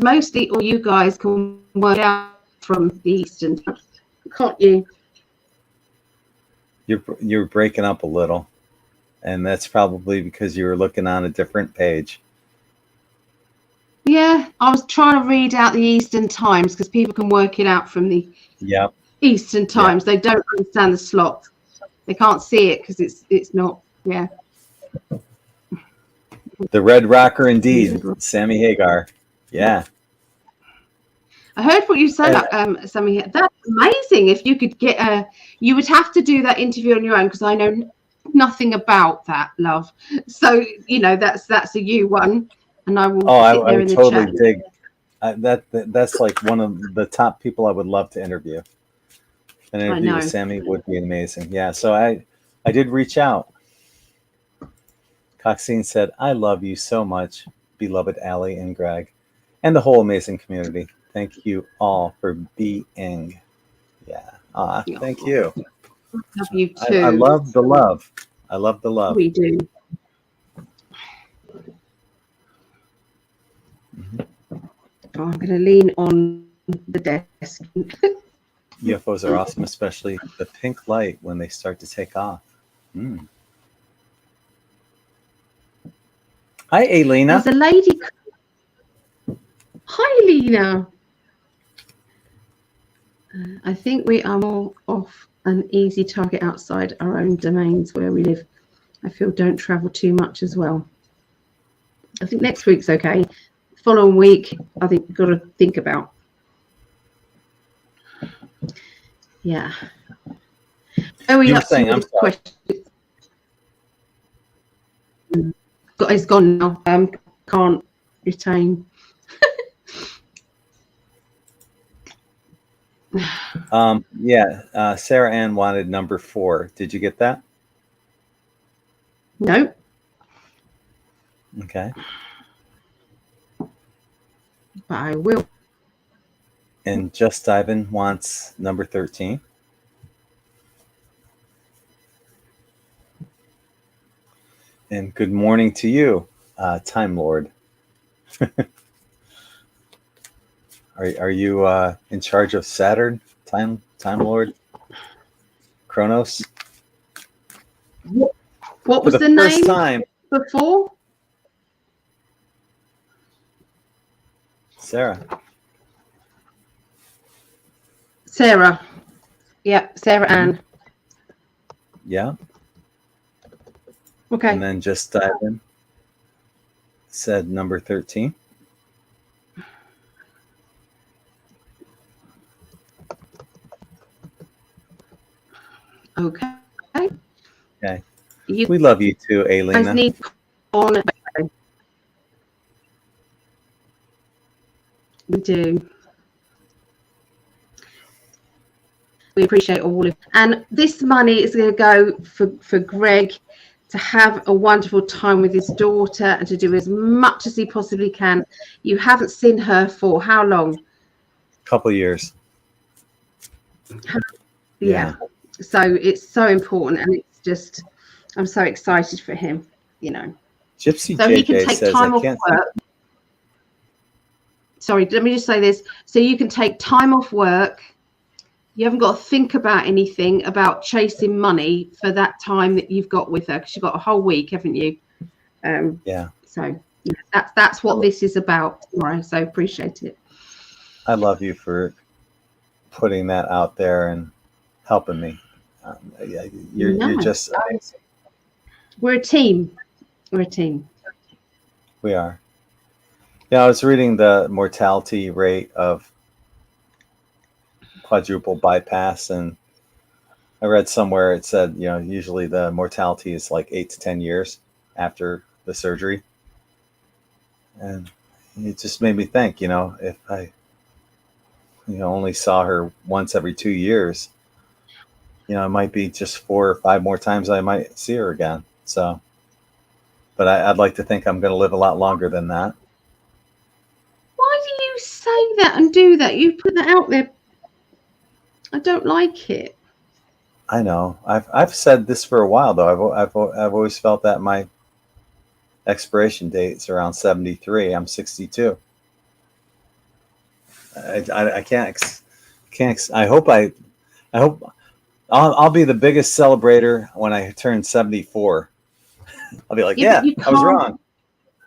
Mostly all you guys can work out from the Eastern, can't you? You're breaking up a little, and that's probably because you were looking on a different page. Yeah, I was trying to read out the Eastern times because people can work it out from the Eastern times. They don't understand the slot. They can't see it because it's not. Yeah. The Red Rocker, indeed, Sammy Hagar. Yeah. I heard what you said, Sammy. That's amazing. If you could get you would have to do that interview on your own because I know nothing about that, love. So that's a you one, and I will. Sit there in the totally chat. dig that's like one of the top people I would love to interview. An interview with Sammy would be amazing. Yeah. So I did reach out. Coxine said, "I love you so much, beloved Allie and Greg, and the whole amazing community. Thank you all for being." Yeah. Thank you. Love you too. I love the love. I love the love. We do. Mm-hmm. Oh, I'm going to lean on the desk. UFOs are awesome, especially the pink light when they start to take off. Mm. Hi, Elena. There's a lady. Hi, Lena. I think we are more off an easy target outside our own domains where we live. I feel don't travel too much as well. I think next week's okay. Following week, I think we've got to think about. Yeah. Where are we up to with the question? It's gone now. Can't retain. Sarah Ann wanted number 4. Did you get that? No. Okay. But I will. And Just Ivan wants number 13. And good morning to you, Time Lord. Are you in charge of Saturn, Time Lord, Kronos? What was the name before? Sarah. Yeah, Sarah Ann. Yeah. Okay. And then Just Ivan said number 13. Okay. Okay. We love you too, Elena. Need on. We do. We appreciate all of it. And this money is going to go for Greg to have a wonderful time with his daughter and to do as much as he possibly can. You haven't seen her for how long? Couple years. Yeah. So it's so important, and it's just, I'm so excited for him, Gypsy so JJ he can take says, time off work. Sorry, let me just say this. So you can take time off work. You haven't got to think about anything about chasing money for that time that you've got with her, because you've got a whole week, haven't you? So that's what this is about tomorrow. So appreciate it. I love you for putting that out there and helping me. You're just amazing. We're a team. We're a team. We are. Yeah, I was reading the mortality rate of quadruple bypass, and I read somewhere it said, usually the mortality is like 8 to 10 years after the surgery. And it just made me think, if I only saw her once every 2 years, it might be just 4 or 5 more times I might see her again. So, but I'd like to think I'm going to live a lot longer than that. say that and do that. You put that out there. I don't like it. I know. I've said this for a while though. I've always felt that my expiration date's around 73. I'm 62. I can't. I hope I'll be the biggest celebrator when I turn 74. I'll be like, yeah, I was wrong.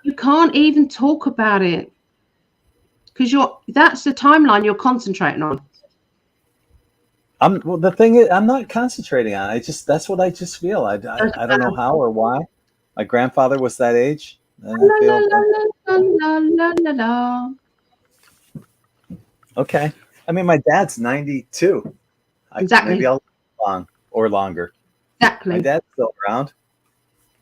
You can't even talk about it because that's the timeline you're concentrating on. Well, the thing is, I'm not concentrating on it. That's what I just feel. I don't know how or why. My grandfather was that age. And I feel okay. I mean, my dad's 92. Exactly. Maybe I'll live long or longer. Exactly. My dad's still around.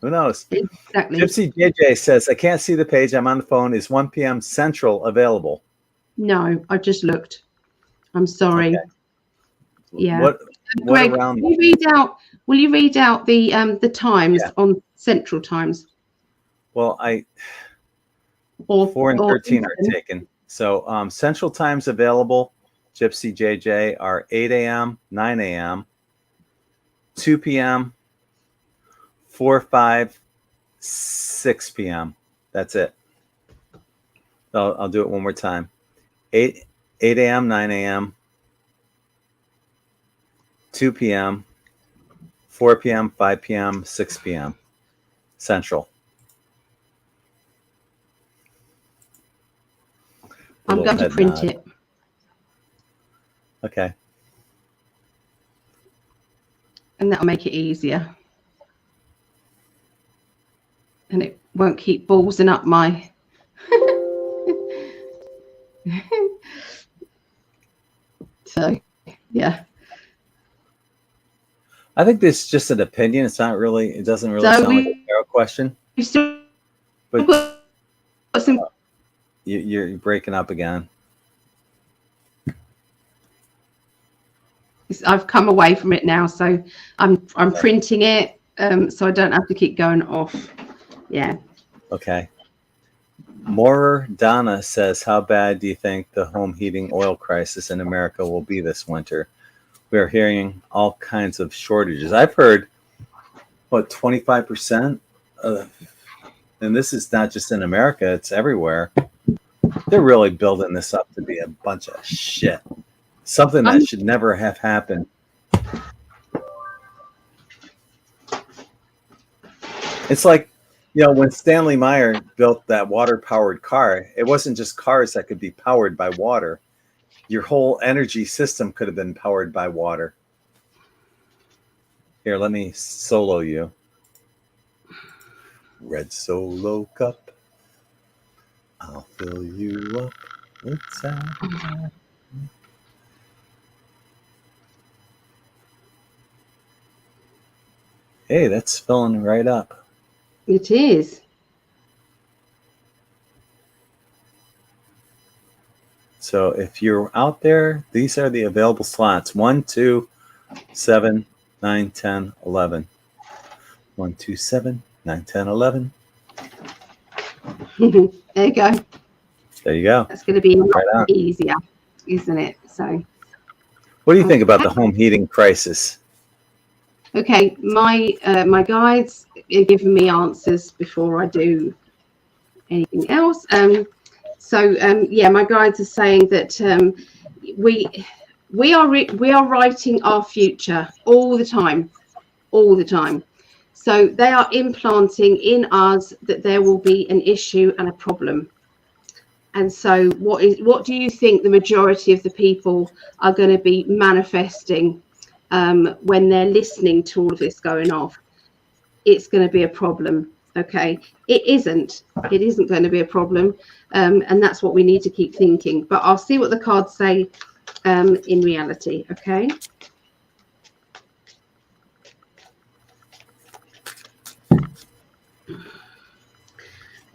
Who knows? Exactly. Gypsy JJ says, I can't see the page. I'm on the phone. Is 1 p.m. Central available? No, I just looked. I'm sorry. Okay. Yeah. What Greg, around? will you read out the times on Central Times? Well, 4 and 13 are taken. So Central Times available, Gypsy JJ, are 8 a.m., 9 a.m., 2 p.m., 4, 5, 6 p.m. That's it. So I'll do it one more time. 8 a.m., 9 a.m., 2 p.m., 4 p.m., 5 p.m., 6 p.m. Central. I'm going to print it. Okay. And that'll make it easier. And it won't keep ballsing up my... So, yeah. I think this is just an opinion. It's not really, it doesn't really sound like a fair question. But you're breaking up again. I've come away from it now, so I'm printing it, so I don't have to keep going off. Yeah. Okay. More Donna says, how bad do you think the home heating oil crisis in America will be this winter? We are hearing all kinds of shortages. I've heard, 25%? And this is not just in America, it's everywhere. They're really building this up to be a bunch of shit. Something that should never have happened. It's like, when Stanley Meyer built that water-powered car, it wasn't just cars that could be powered by water. Your whole energy system could have been powered by water. Here, let me solo you. Red Solo Cup, I'll fill you up with time. Hey, that's filling right up. It is. So if you're out there, these are the available slots. 1, 2, 7, 9, 10, 11. 1, 2, 7, 9, 10, 11. There you go. There you go. That's going to be right easier, isn't it? So, what do you think about the home heating crisis? Okay, my guides are giving me answers before I do anything else. Yeah, my guides are saying that we are writing our future all the time. So they are implanting in us that there will be an issue and a problem. And so what do you think the majority of the people are going to be manifesting when they're listening to all of this going off? It's going to be a problem. Okay, it isn't going to be a problem, and that's what we need to keep thinking. But I'll see what the cards say in reality.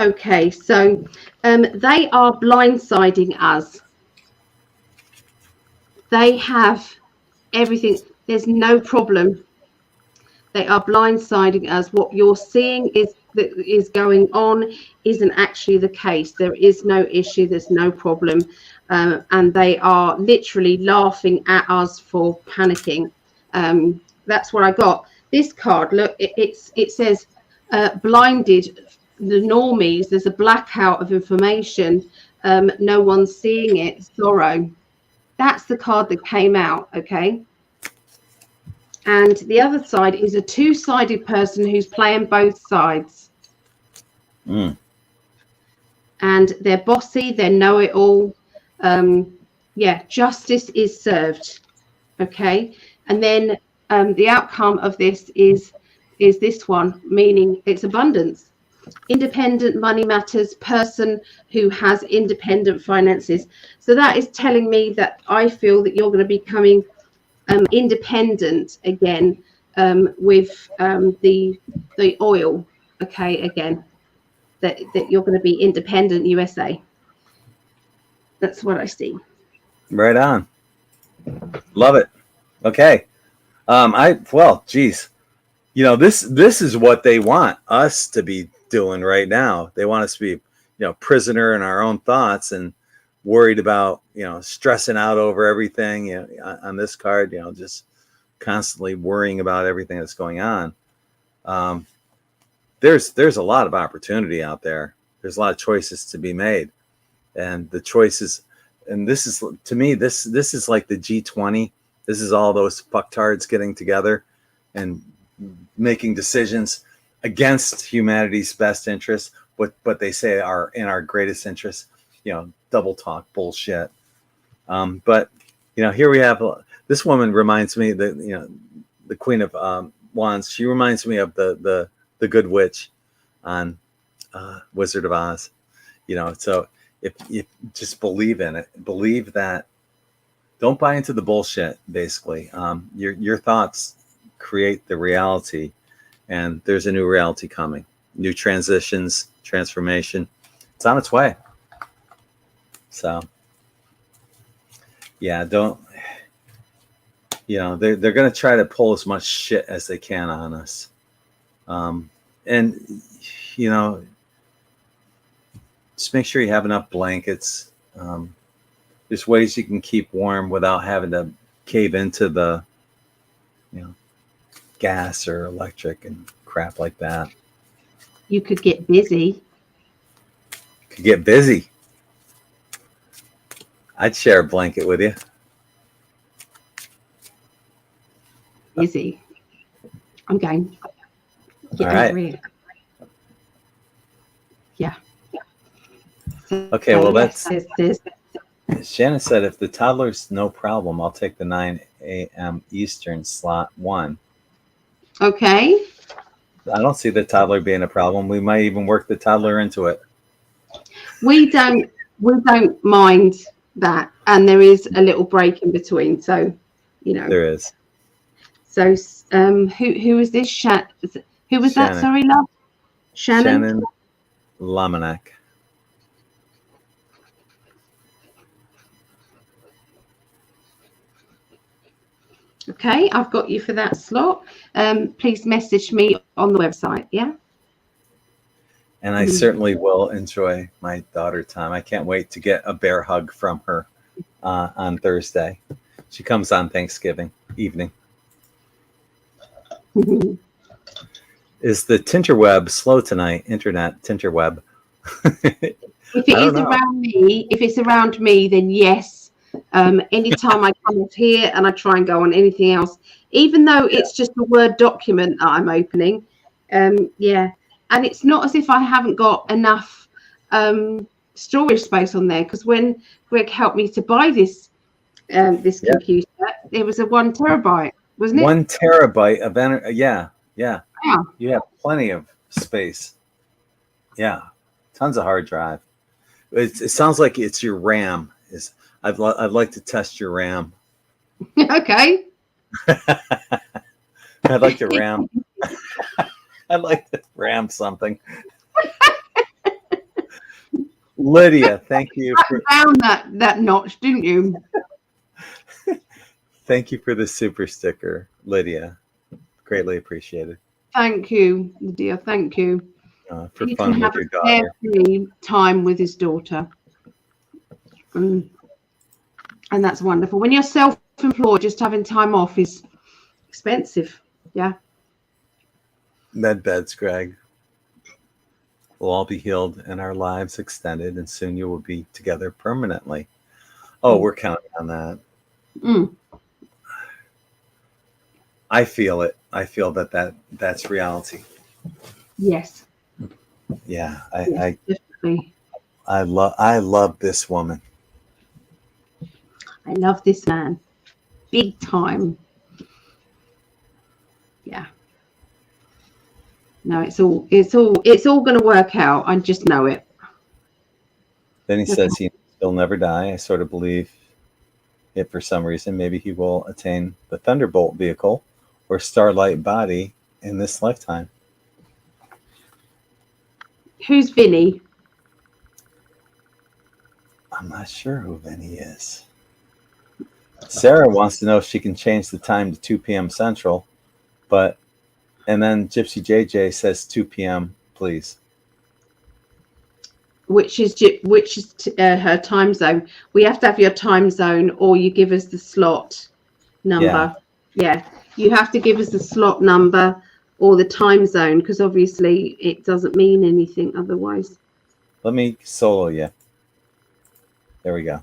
Okay, so they are blindsiding us. They have everything. There's no problem. They are blindsiding us. What you're seeing is going on isn't actually the case. There is no issue. There's no problem. and they are literally laughing at us for panicking. That's what I got. This card, look, it says blinded, the normies. There's a blackout of information. No one's seeing it. Sorrow. That's the card that came out. Okay. And the other side is a two-sided person who's playing both sides. Mm. And they're bossy, they know it all. Yeah, justice is served. Okay. And then the outcome of this is this one, meaning it's abundance. Independent money matters, person who has independent finances. So that is telling me that I feel that you're going to be becoming independent again with the oil. Okay, again, that you're going to be independent USA. That's what I see. Right on. Love it. Okay. Geez, you know, this is what they want us to be doing right now. They want us to be, you know, prisoner in our own thoughts and worried about, you know, stressing out over everything, you know, on this card, you know, just constantly worrying about everything that's going on. There's a lot of opportunity out there. There's a lot of choices to be made, and the choices, and this is, to me, this is like the G20. This is all those fucktards getting together and making decisions against humanity's best interests, but they say are in our greatest interests. You know, double talk bullshit. But you know, here we have this woman reminds me that, you know, the Queen of Wands. She reminds me of the Good Witch on Wizard of Oz. You know, so if you just believe in it, believe that, don't buy into the bullshit. Basically, your thoughts create the reality, and there's a new reality coming. New transitions, transformation. It's on its way. So, yeah, don't, you know, they're going to try to pull as much shit as they can on us. And, you know, just make sure you have enough blankets. There's ways you can keep warm without having to cave into the, you know, gas or electric and crap like that. You could get busy. Could get busy. I'd share a blanket with you. Busy. I'm going. All right. Yeah. So, okay, well, yes, that's... Shannon said, if the toddler's no problem, I'll take the 9 a.m. Eastern slot 1. Okay. I don't see the toddler being a problem. We might even work the toddler into it. We don't mind that, and there is a little break in between, so you know there is. So who is this? Who was Shannon. that? Sorry, love. Shannon Lamanak. Okay, I've got you for that slot. Please message me on the website. Yeah. And I certainly will enjoy my daughter time. I can't wait to get a bear hug from her on Thursday. She comes on Thanksgiving evening. Is the Tinterweb slow tonight? Internet Tinterweb. If it is around me, if it's around me, then yes. Anytime I come off here and I try and go on anything else, even though it's just a Word document that I'm opening, yeah. And it's not as if I haven't got enough storage space on there, because when Greg helped me to buy this computer, it was a 1 terabyte, wasn't it? 1 terabyte of energy. Yeah. You have plenty of space. Yeah, tons of hard drive. It sounds like it's your RAM. I'd like to test your RAM. Okay. I'd like to RAM. I'd like to RAM something. Lydia, thank you. Found that notch, didn't you? Thank you for the super sticker, Lydia. Greatly appreciated. Thank you, Lydia. Thank you. For fun with your daughter. Time with his daughter. And that's wonderful. When you're self-employed, just having time off is expensive. Yeah. Med beds, Greg. We'll all be healed and our lives extended, and soon you will be together permanently. Oh, we're counting on that. I feel it. I feel that's reality. Yes. Yeah. Yes, definitely. I love this woman. I love this man. Big time. Yeah. No, it's all going to work out. I just know it. Then he says he'll never die. I sort of believe it for some reason. Maybe he will attain the Thunderbolt vehicle or Starlight body in this lifetime. Who's Vinny? I'm not sure who Vinny is. Sarah wants to know if she can change the time to 2 p.m. Central, and then Gypsy JJ says 2 p.m. please. Which is her time zone. We have to have your time zone, or you give us the slot number. Yeah. You have to give us the slot number or the time zone, because obviously it doesn't mean anything otherwise. Let me solo you. There we go.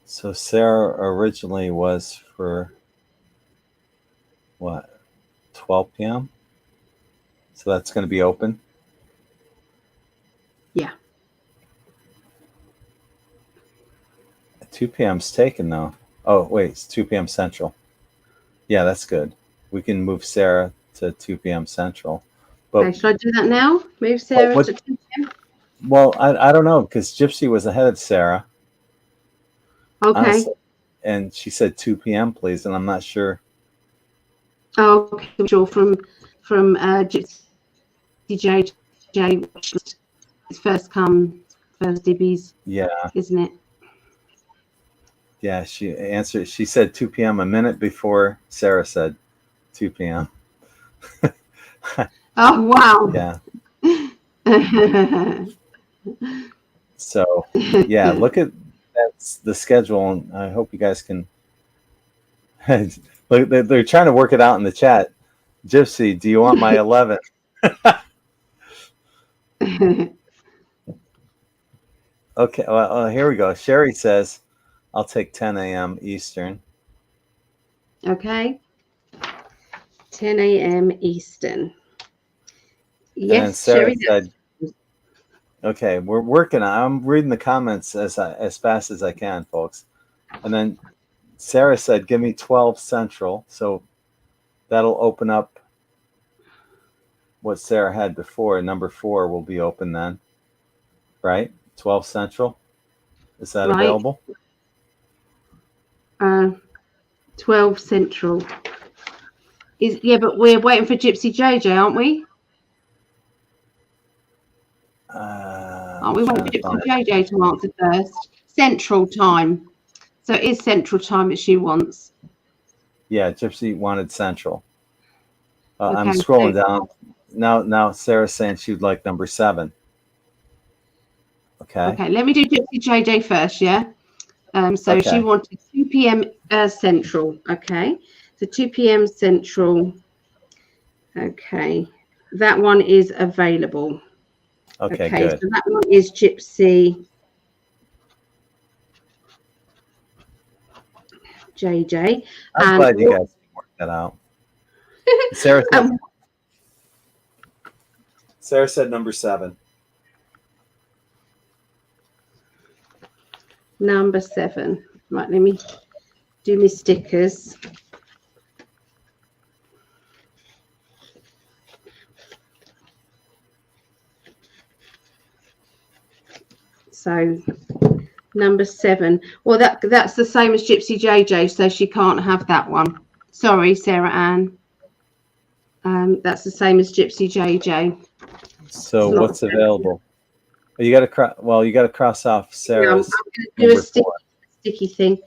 So Sarah originally was for what, 12 p.m.? So that's going to be open? Yeah. 2 p.m.'s taken, though. Oh, wait, it's 2 p.m. Central. Yeah, that's good. We can move Sarah to 2 p.m. Central. But, okay, should I do that now? Move Sarah to 2 p.m.? Well, I don't know, because Gypsy was ahead of Sarah. Okay. Honestly. And she said 2 p.m., please, and I'm not sure. Oh, okay. Sure. From Gypsy JJ, it's first come, first dibbies. Yeah. Isn't it? Yeah, she answered. She said 2 p.m. a minute before Sarah said 2 p.m. Oh, wow. Yeah. So, yeah, look at that's the schedule, and I hope you guys can. Look, they're trying to work it out in the chat. Gypsy, do you want my 11? Okay, well, here we go. Sherry says, I'll take 10 a.m. Eastern. Okay. 10 a.m. Eastern. Yes, Sarah Sherry said, okay, we're working on it. I'm reading the comments as fast as I can, folks. And then Sarah said, give me 12 Central. So that'll open up what Sarah had before. Number 4 will be open then, right? 12 Central. Is that right. available? 12 Central. Yeah, but we're waiting for Gypsy JJ, aren't we? Aren't we waiting for Gypsy JJ to answer first? Central time. So it is Central time that she wants. Yeah, Gypsy wanted Central. Okay, I'm scrolling down. Now Sarah's saying she'd like number 7. Okay, let me do Gypsy JJ first, yeah? So she wanted 2 p.m. Central. Okay, so 2 p.m. Central. Okay, that one is available. Okay, good. So that one is Gypsy JJ. I'm glad you guys worked that out. Sarah said number 7. Number 7. Right, let me do my stickers. So number 7. Well, that's the same as Gypsy JJ, so she can't have that one. Sorry, Sarah Ann. That's the same as Gypsy JJ. So what's available? You got to cross off Sarah's. I'm going to do a sticky thing.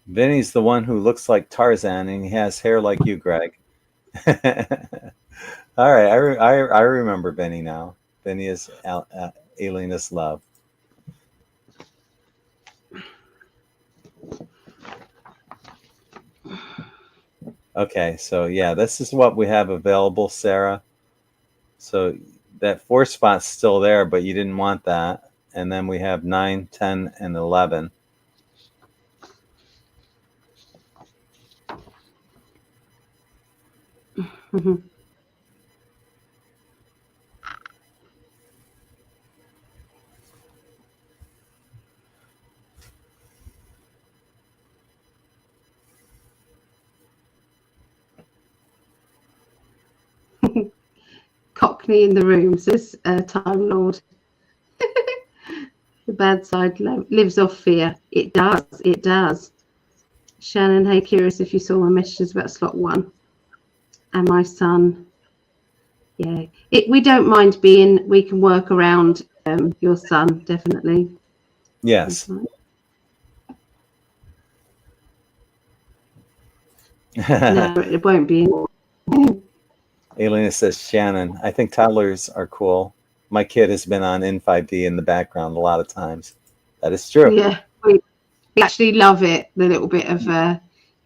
Vinny's the one who looks like Tarzan, and he has hair like you, Greg. All right, I remember Vinny now. Vinny is Aliena's love. Okay, so yeah, this is what we have available, Sarah. So that 4 spot's still there, but you didn't want that. And then we have 9, 10, and 11. Mm-hmm. Cockney in the room, says Time Lord. The bad side lives off fear. It does. It does. Shannon, hey, curious if you saw my messages about slot 1. And my son. Yeah, we don't mind being. We can work around your son, definitely. Yes. No, it won't be. Alina says, Shannon, I think toddlers are cool. My kid has been on IN5D in the background a lot of times. That is true. Yeah, we actually love it. The little bit of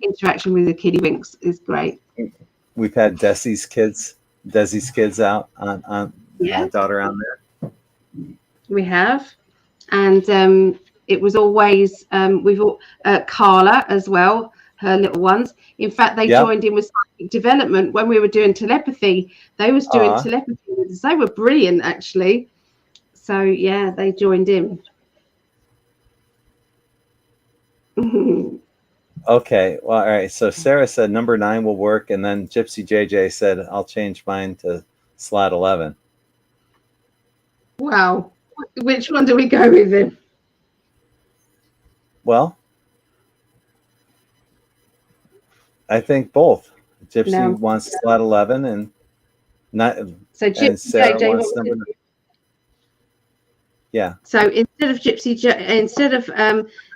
interaction with the kiddie winks is great. We've had Desi's kids out on Yeah. my daughter on there. We have, and it was always we've all Carla as well, her little ones. In fact, they joined in with psychic development when we were doing telepathy. They was doing telepathy with us. They were brilliant, actually. So yeah, they joined in. Okay, well, all right. So Sarah said number 9 will work, and then Gypsy JJ said I'll change mine to slot 11. Wow, which one do we go with then? Well, I think both. Gypsy wants slot 11, and not. So Gypsy and Sarah JJ wants number 9. Yeah. So instead of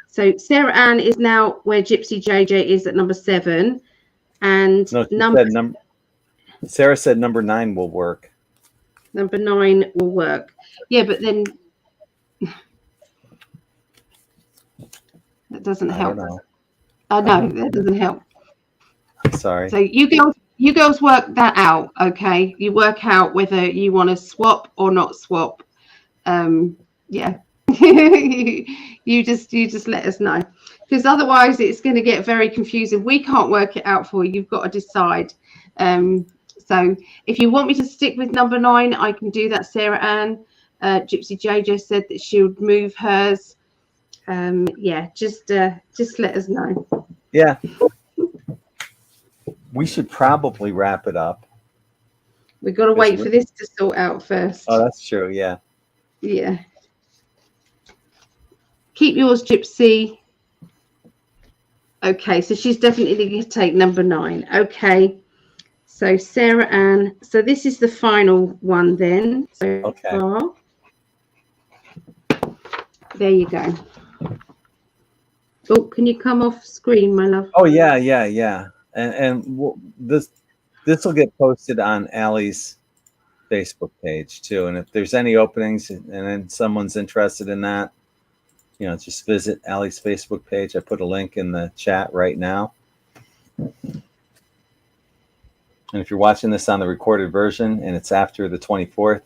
so Sarah Ann is now where Gypsy JJ is at number 7, and Sarah said number 9 will work. Number 9 will work. Yeah, but then that doesn't help. I know that doesn't help. Sorry. So you girls work that out, okay? You work out whether you want to swap or not swap. Yeah. you just let us know, because otherwise it's going to get very confusing. We can't work it out for you. You've got to decide. So if you want me to stick with number 9, I can do that. Sarah Ann, Gypsy JJ said that she would move hers. Yeah, just let us know. Yeah. We should probably wrap it up. We've got to wait for this to sort out first. Oh, that's true. Yeah. Yeah. Keep yours, Gypsy. Okay, so she's definitely going to take number 9. Okay. So Sarah Ann. So this is the final one then. So far. There you go. Oh, can you come off screen, my love? Oh yeah. And this will get posted on Allie's Facebook page too. And if there's any openings and then someone's interested in that, just visit Allie's Facebook page. I put a link in the chat right now. And if you're watching this on the recorded version and it's after the 24th,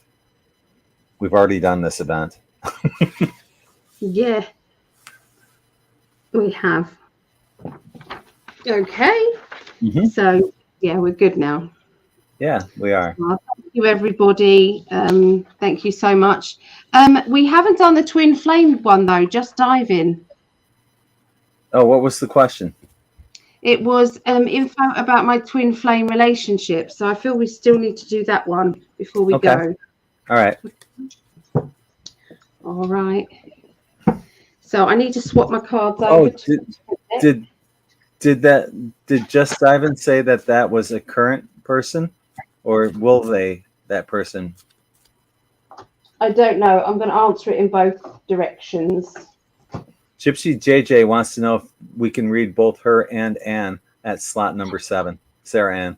we've already done this event. Yeah, we have. Okay. Mm-hmm. So, yeah, we're good now. Yeah, we are. Well, thank you, everybody. Thank you so much. We haven't done the twin flame one, though. Just dive in. Oh, what was the question? It was info about my twin flame relationship. So I feel we still need to do that one before we go. All right. All right. So I need to swap my cards over. Did Just Ivan say that was a current person, or will that person? I don't know. I'm going to answer it in both directions. Gypsy JJ wants to know if we can read both her and Anne at slot number 7. Sarah Ann.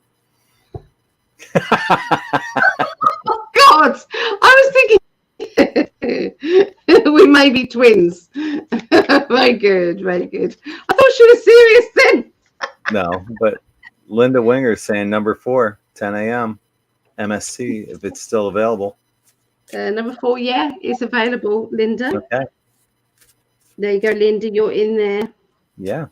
Oh God, I was thinking we may be twins. Very good, very good. I thought she was serious then. No, but Linda Winger is saying number 4, 10 a.m. MSC, if it's still available. Number 4, yeah, it's available, Linda. Okay. There you go, Linda. You're in there. Yeah.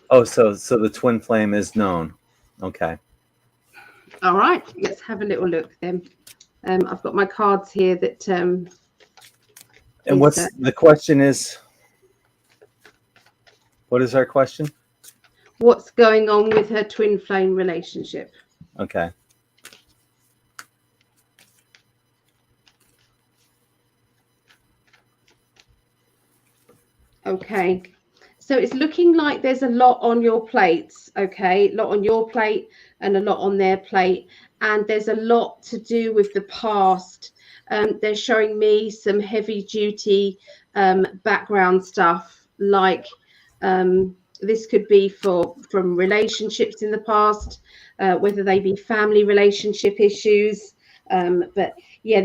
Oh, so the twin flame is known. Okay. All right, let's have a little look then. I've got my cards here that. And what's the question is? What is our question? What's going on with her twin flame relationship? Okay. Okay. So it's looking like there's a lot on your plates, okay? A lot on your plate and a lot on their plate. And there's a lot to do with the past. They're showing me some heavy duty background stuff, like this could be from relationships in the past, whether they be family relationship issues. But yeah,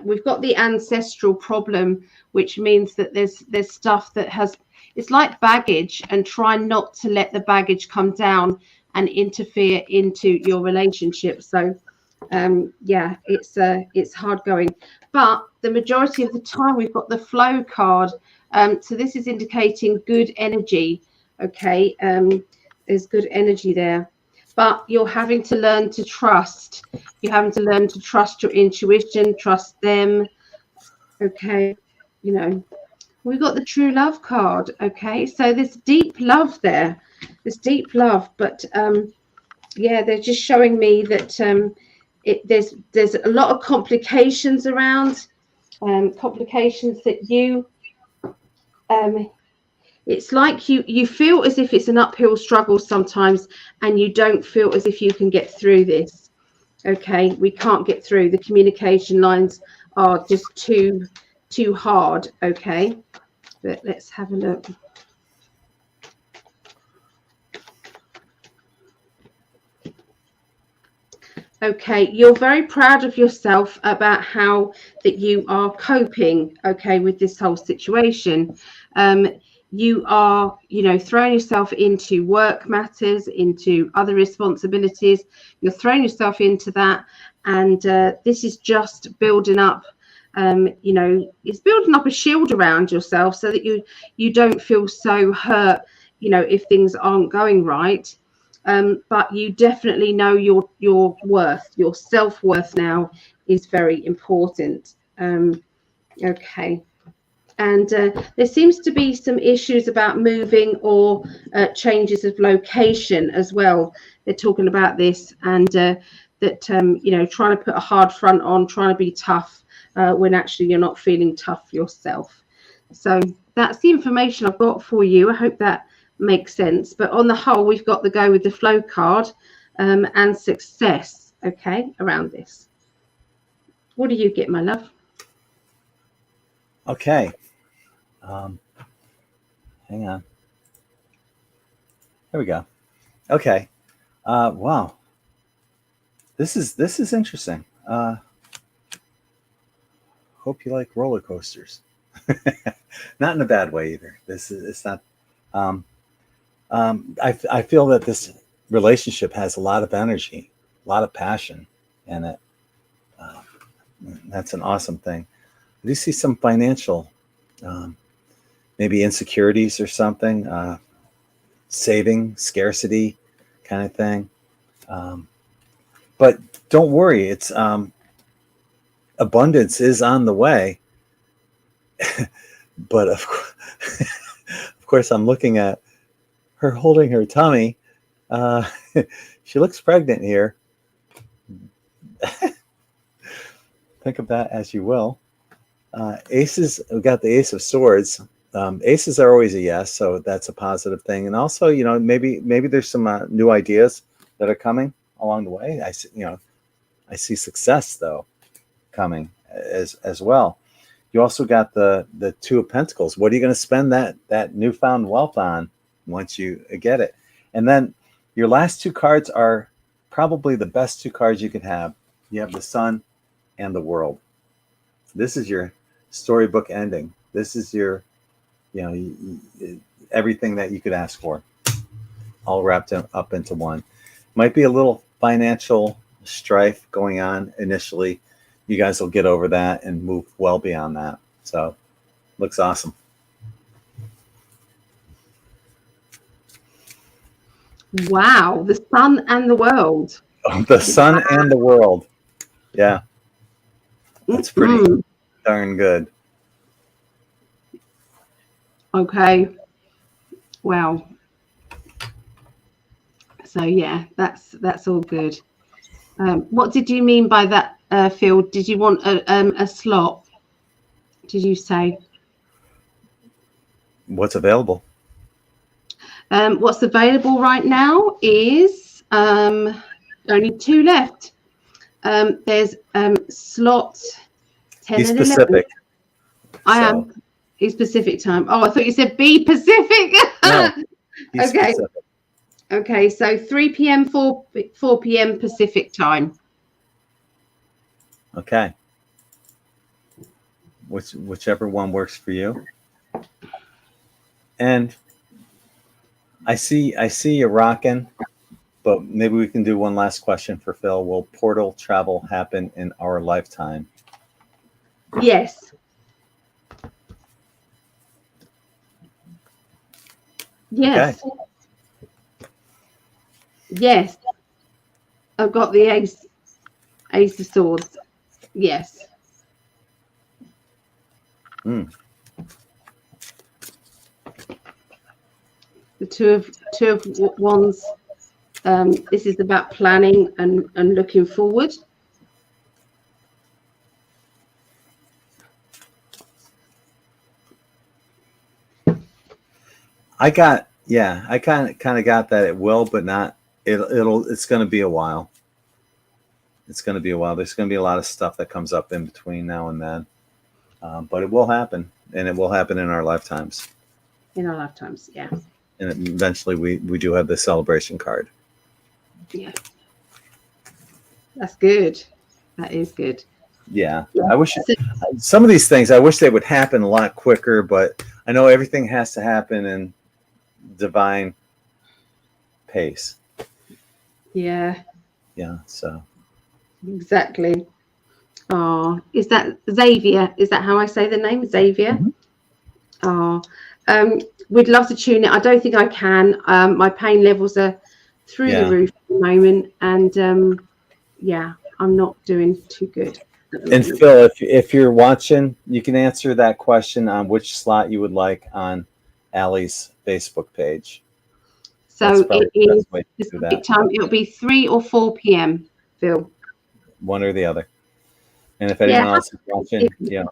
we've got the ancestral problem, which means that there's stuff that it's like baggage, and try not to let the baggage come down and interfere into your relationship. So yeah, it's hard going, but the majority of the time we've got the flow card. So this is indicating good energy. Okay, there's good energy there, but you're having to learn to trust. You're having to learn to trust your intuition, trust them. Okay, you know, we've got the true love card. Okay, so there's deep love there. There's deep love, but yeah, they're just showing me that there's a lot of complications around, complications that you it's like you feel as if it's an uphill struggle sometimes, and you don't feel as if you can get through this. Okay, we can't get through. The communication lines are just too hard. Okay, but let's have a look. Okay, you're very proud of yourself about how that you are coping, okay, with this whole situation. You are, throwing yourself into work matters, into other responsibilities. You're throwing yourself into that, and this is just building up. It's building up a shield around yourself so that you don't feel so hurt, if things aren't going right. But you definitely know your worth, your self-worth now is very important. Okay. And there seems to be some issues about moving or changes of location as well. They're talking about this, and that, trying to put a hard front on, trying to be tough when actually you're not feeling tough yourself. So that's the information I've got for you. I hope that makes sense. But on the whole, we've got the go with the flow card and success, okay, around this. What do you get, my love? Okay. Hang on. There we go. Okay. Wow. This is interesting. Hope you like roller coasters. Not in a bad way either. It's not. I feel that this relationship has a lot of energy, a lot of passion in it. That's an awesome thing. Do you see some financial, maybe insecurities or something, saving, scarcity kind of thing? But don't worry, it's abundance is on the way. But of course, I'm looking at her holding her tummy. She looks pregnant here. Think of that as you will. Aces, we've got the Ace of Swords. Aces are always a yes, so that's a positive thing. And also, maybe there's some new ideas that are coming along the way. I see success though coming, as well. You also got the Two of Pentacles. What are you going to spend that newfound wealth on once you get it? And then your last two cards are probably the best two cards you could have. You have the Sun and the World. This is your storybook ending. This is your, everything that you could ask for, all wrapped up into one. Might be a little financial strife going on initially. You guys will get over that and move well beyond that. So, looks awesome. Wow, the Sun and the World. Oh, the Sun and the World. Yeah. That's pretty darn good. Okay. Wow. So yeah, that's all good. What did you mean by that, Phil? Did you want a slot? Did you say? What's available? What's available right now is only 2 left. There's slot 10 He's and Pacific. 11. I am. It's Pacific time. Oh, I thought you said be Pacific. No, he's okay. Pacific. Okay, so 3 p.m., 4 p.m. Pacific time. Okay. Whichever one works for you. And I see you rocking, but maybe we can do one last question for Phil. Will portal travel happen in our lifetime? Yes. Yes. Okay. Yes. I've got the Ace of Swords. Yes. Mm. The two of Wands. This is about planning and looking forward. I kind of got that it will, but not. It's going to be a while. It's going to be a while. There's going to be a lot of stuff that comes up in between now and then, but it will happen, and it will happen in our lifetimes. In our lifetimes, yeah. And eventually, we do have the celebration card. Yeah, that's good. That is good. Yeah. I wish some of these things. I wish they would happen a lot quicker, but I know everything has to happen in divine pace. Yeah. Yeah. So. Exactly. Oh, is that Xavier? Is that how I say the name, Xavier? Mm-hmm. Oh, we'd love to tune it. I don't think I can. My pain levels are through the roof at the moment, and yeah, I'm not doing too good. And Phil, if you're watching, you can answer that question on which slot you would like on Allie's Facebook page. So it is Pacific time. It'll be 3 or 4 p.m. Phil. One or the other. And if anyone else is watching, yeah.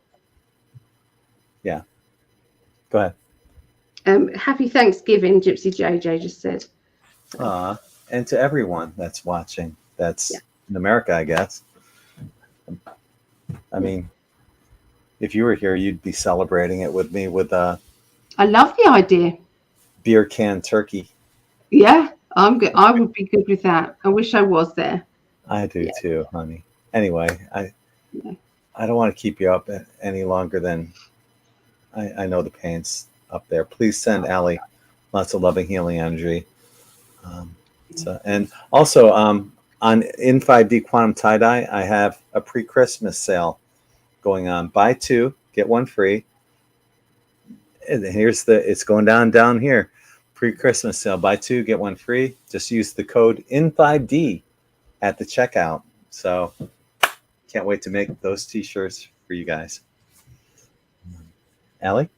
Go ahead. Happy Thanksgiving, Gypsy JJ just said. And to everyone that's watching, that's in America, I guess. I mean, if you were here, you'd be celebrating it with me with I love the idea. Beer can turkey. Yeah, I'm good. I would be good with that. I wish I was there. I do too, honey. Anyway, I don't want to keep you up any longer than I know the pain's up there. Please send Allie lots of loving, healing energy. And also on IN5D Quantum Tie-Dye, I have a pre-Christmas sale going on. Buy 2, get 1 free. And here's it's going down here. Pre-Christmas sale. Buy 2, get 1 free. Just use the code IN5D at the checkout. So can't wait to make those t-shirts for you guys. Allie?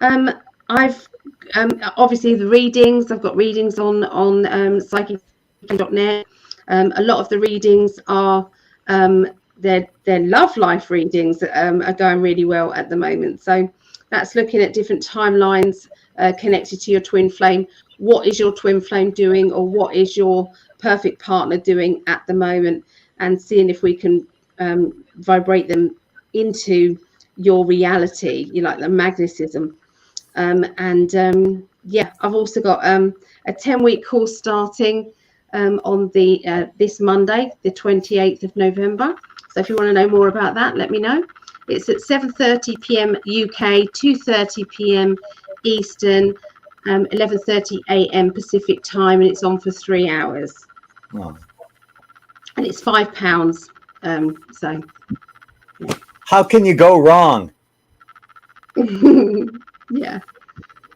I've obviously the readings. I've got readings on PsychicAlly.net. A lot of the readings are their love life readings are going really well at the moment. So that's looking at different timelines connected to your twin flame. What is your twin flame doing, or what is your perfect partner doing at the moment, and seeing if we can vibrate them into your reality. You like the magnetism. Yeah, I've also got a 10-week course starting on the this Monday, the 28th of November. So if you want to know more about that, let me know. It's at 7:30 p.m. UK, 2:30 p.m. Eastern, 11:30 a.m. Pacific time, and it's on for 3 hours. Oh. And it's £5. So How can you go wrong? yeah.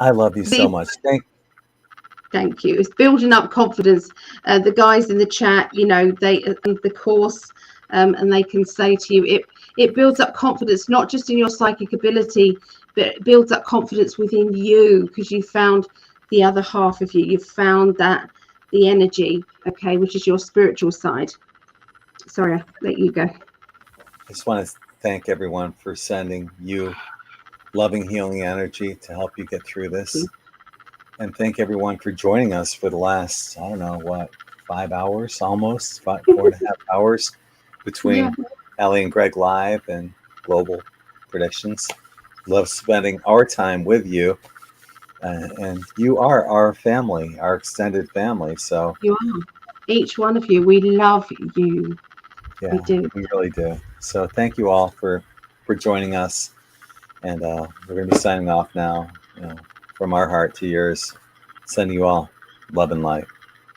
I love you so much. Thank you. It's building up confidence. The guys in the chat, you know, they the course, and they can say to you, it builds up confidence, not just in your psychic ability, but it builds up confidence within you, because you found the other half of you. You've found that the energy, okay, which is your spiritual side. Sorry, I'll let you go. I just want to thank everyone for sending you loving, healing energy to help you get through this. And thank everyone for joining us for the last, I don't know, what, 5 hours almost, 4.5 hours between Allie and Greg Live and Global Predictions. Love spending our time with you. And you are our family, our extended family. So you are. Each one of you. We love you. Yeah, we do. We really do. So thank you all for joining us. And we're going to be signing off now. From our heart to yours, sending you all love and light.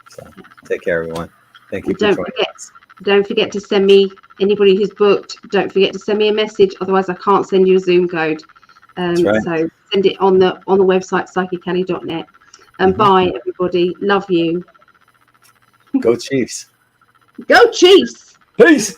So take care, everyone. Thank you for joining us. Don't forget to send me, anybody who's booked, don't forget to send me a message. Otherwise, I can't send you a Zoom code. That's right. So send it on the website, PsychicAlly.net. And bye, everybody. Love you. Go Chiefs. Go Chiefs. Peace.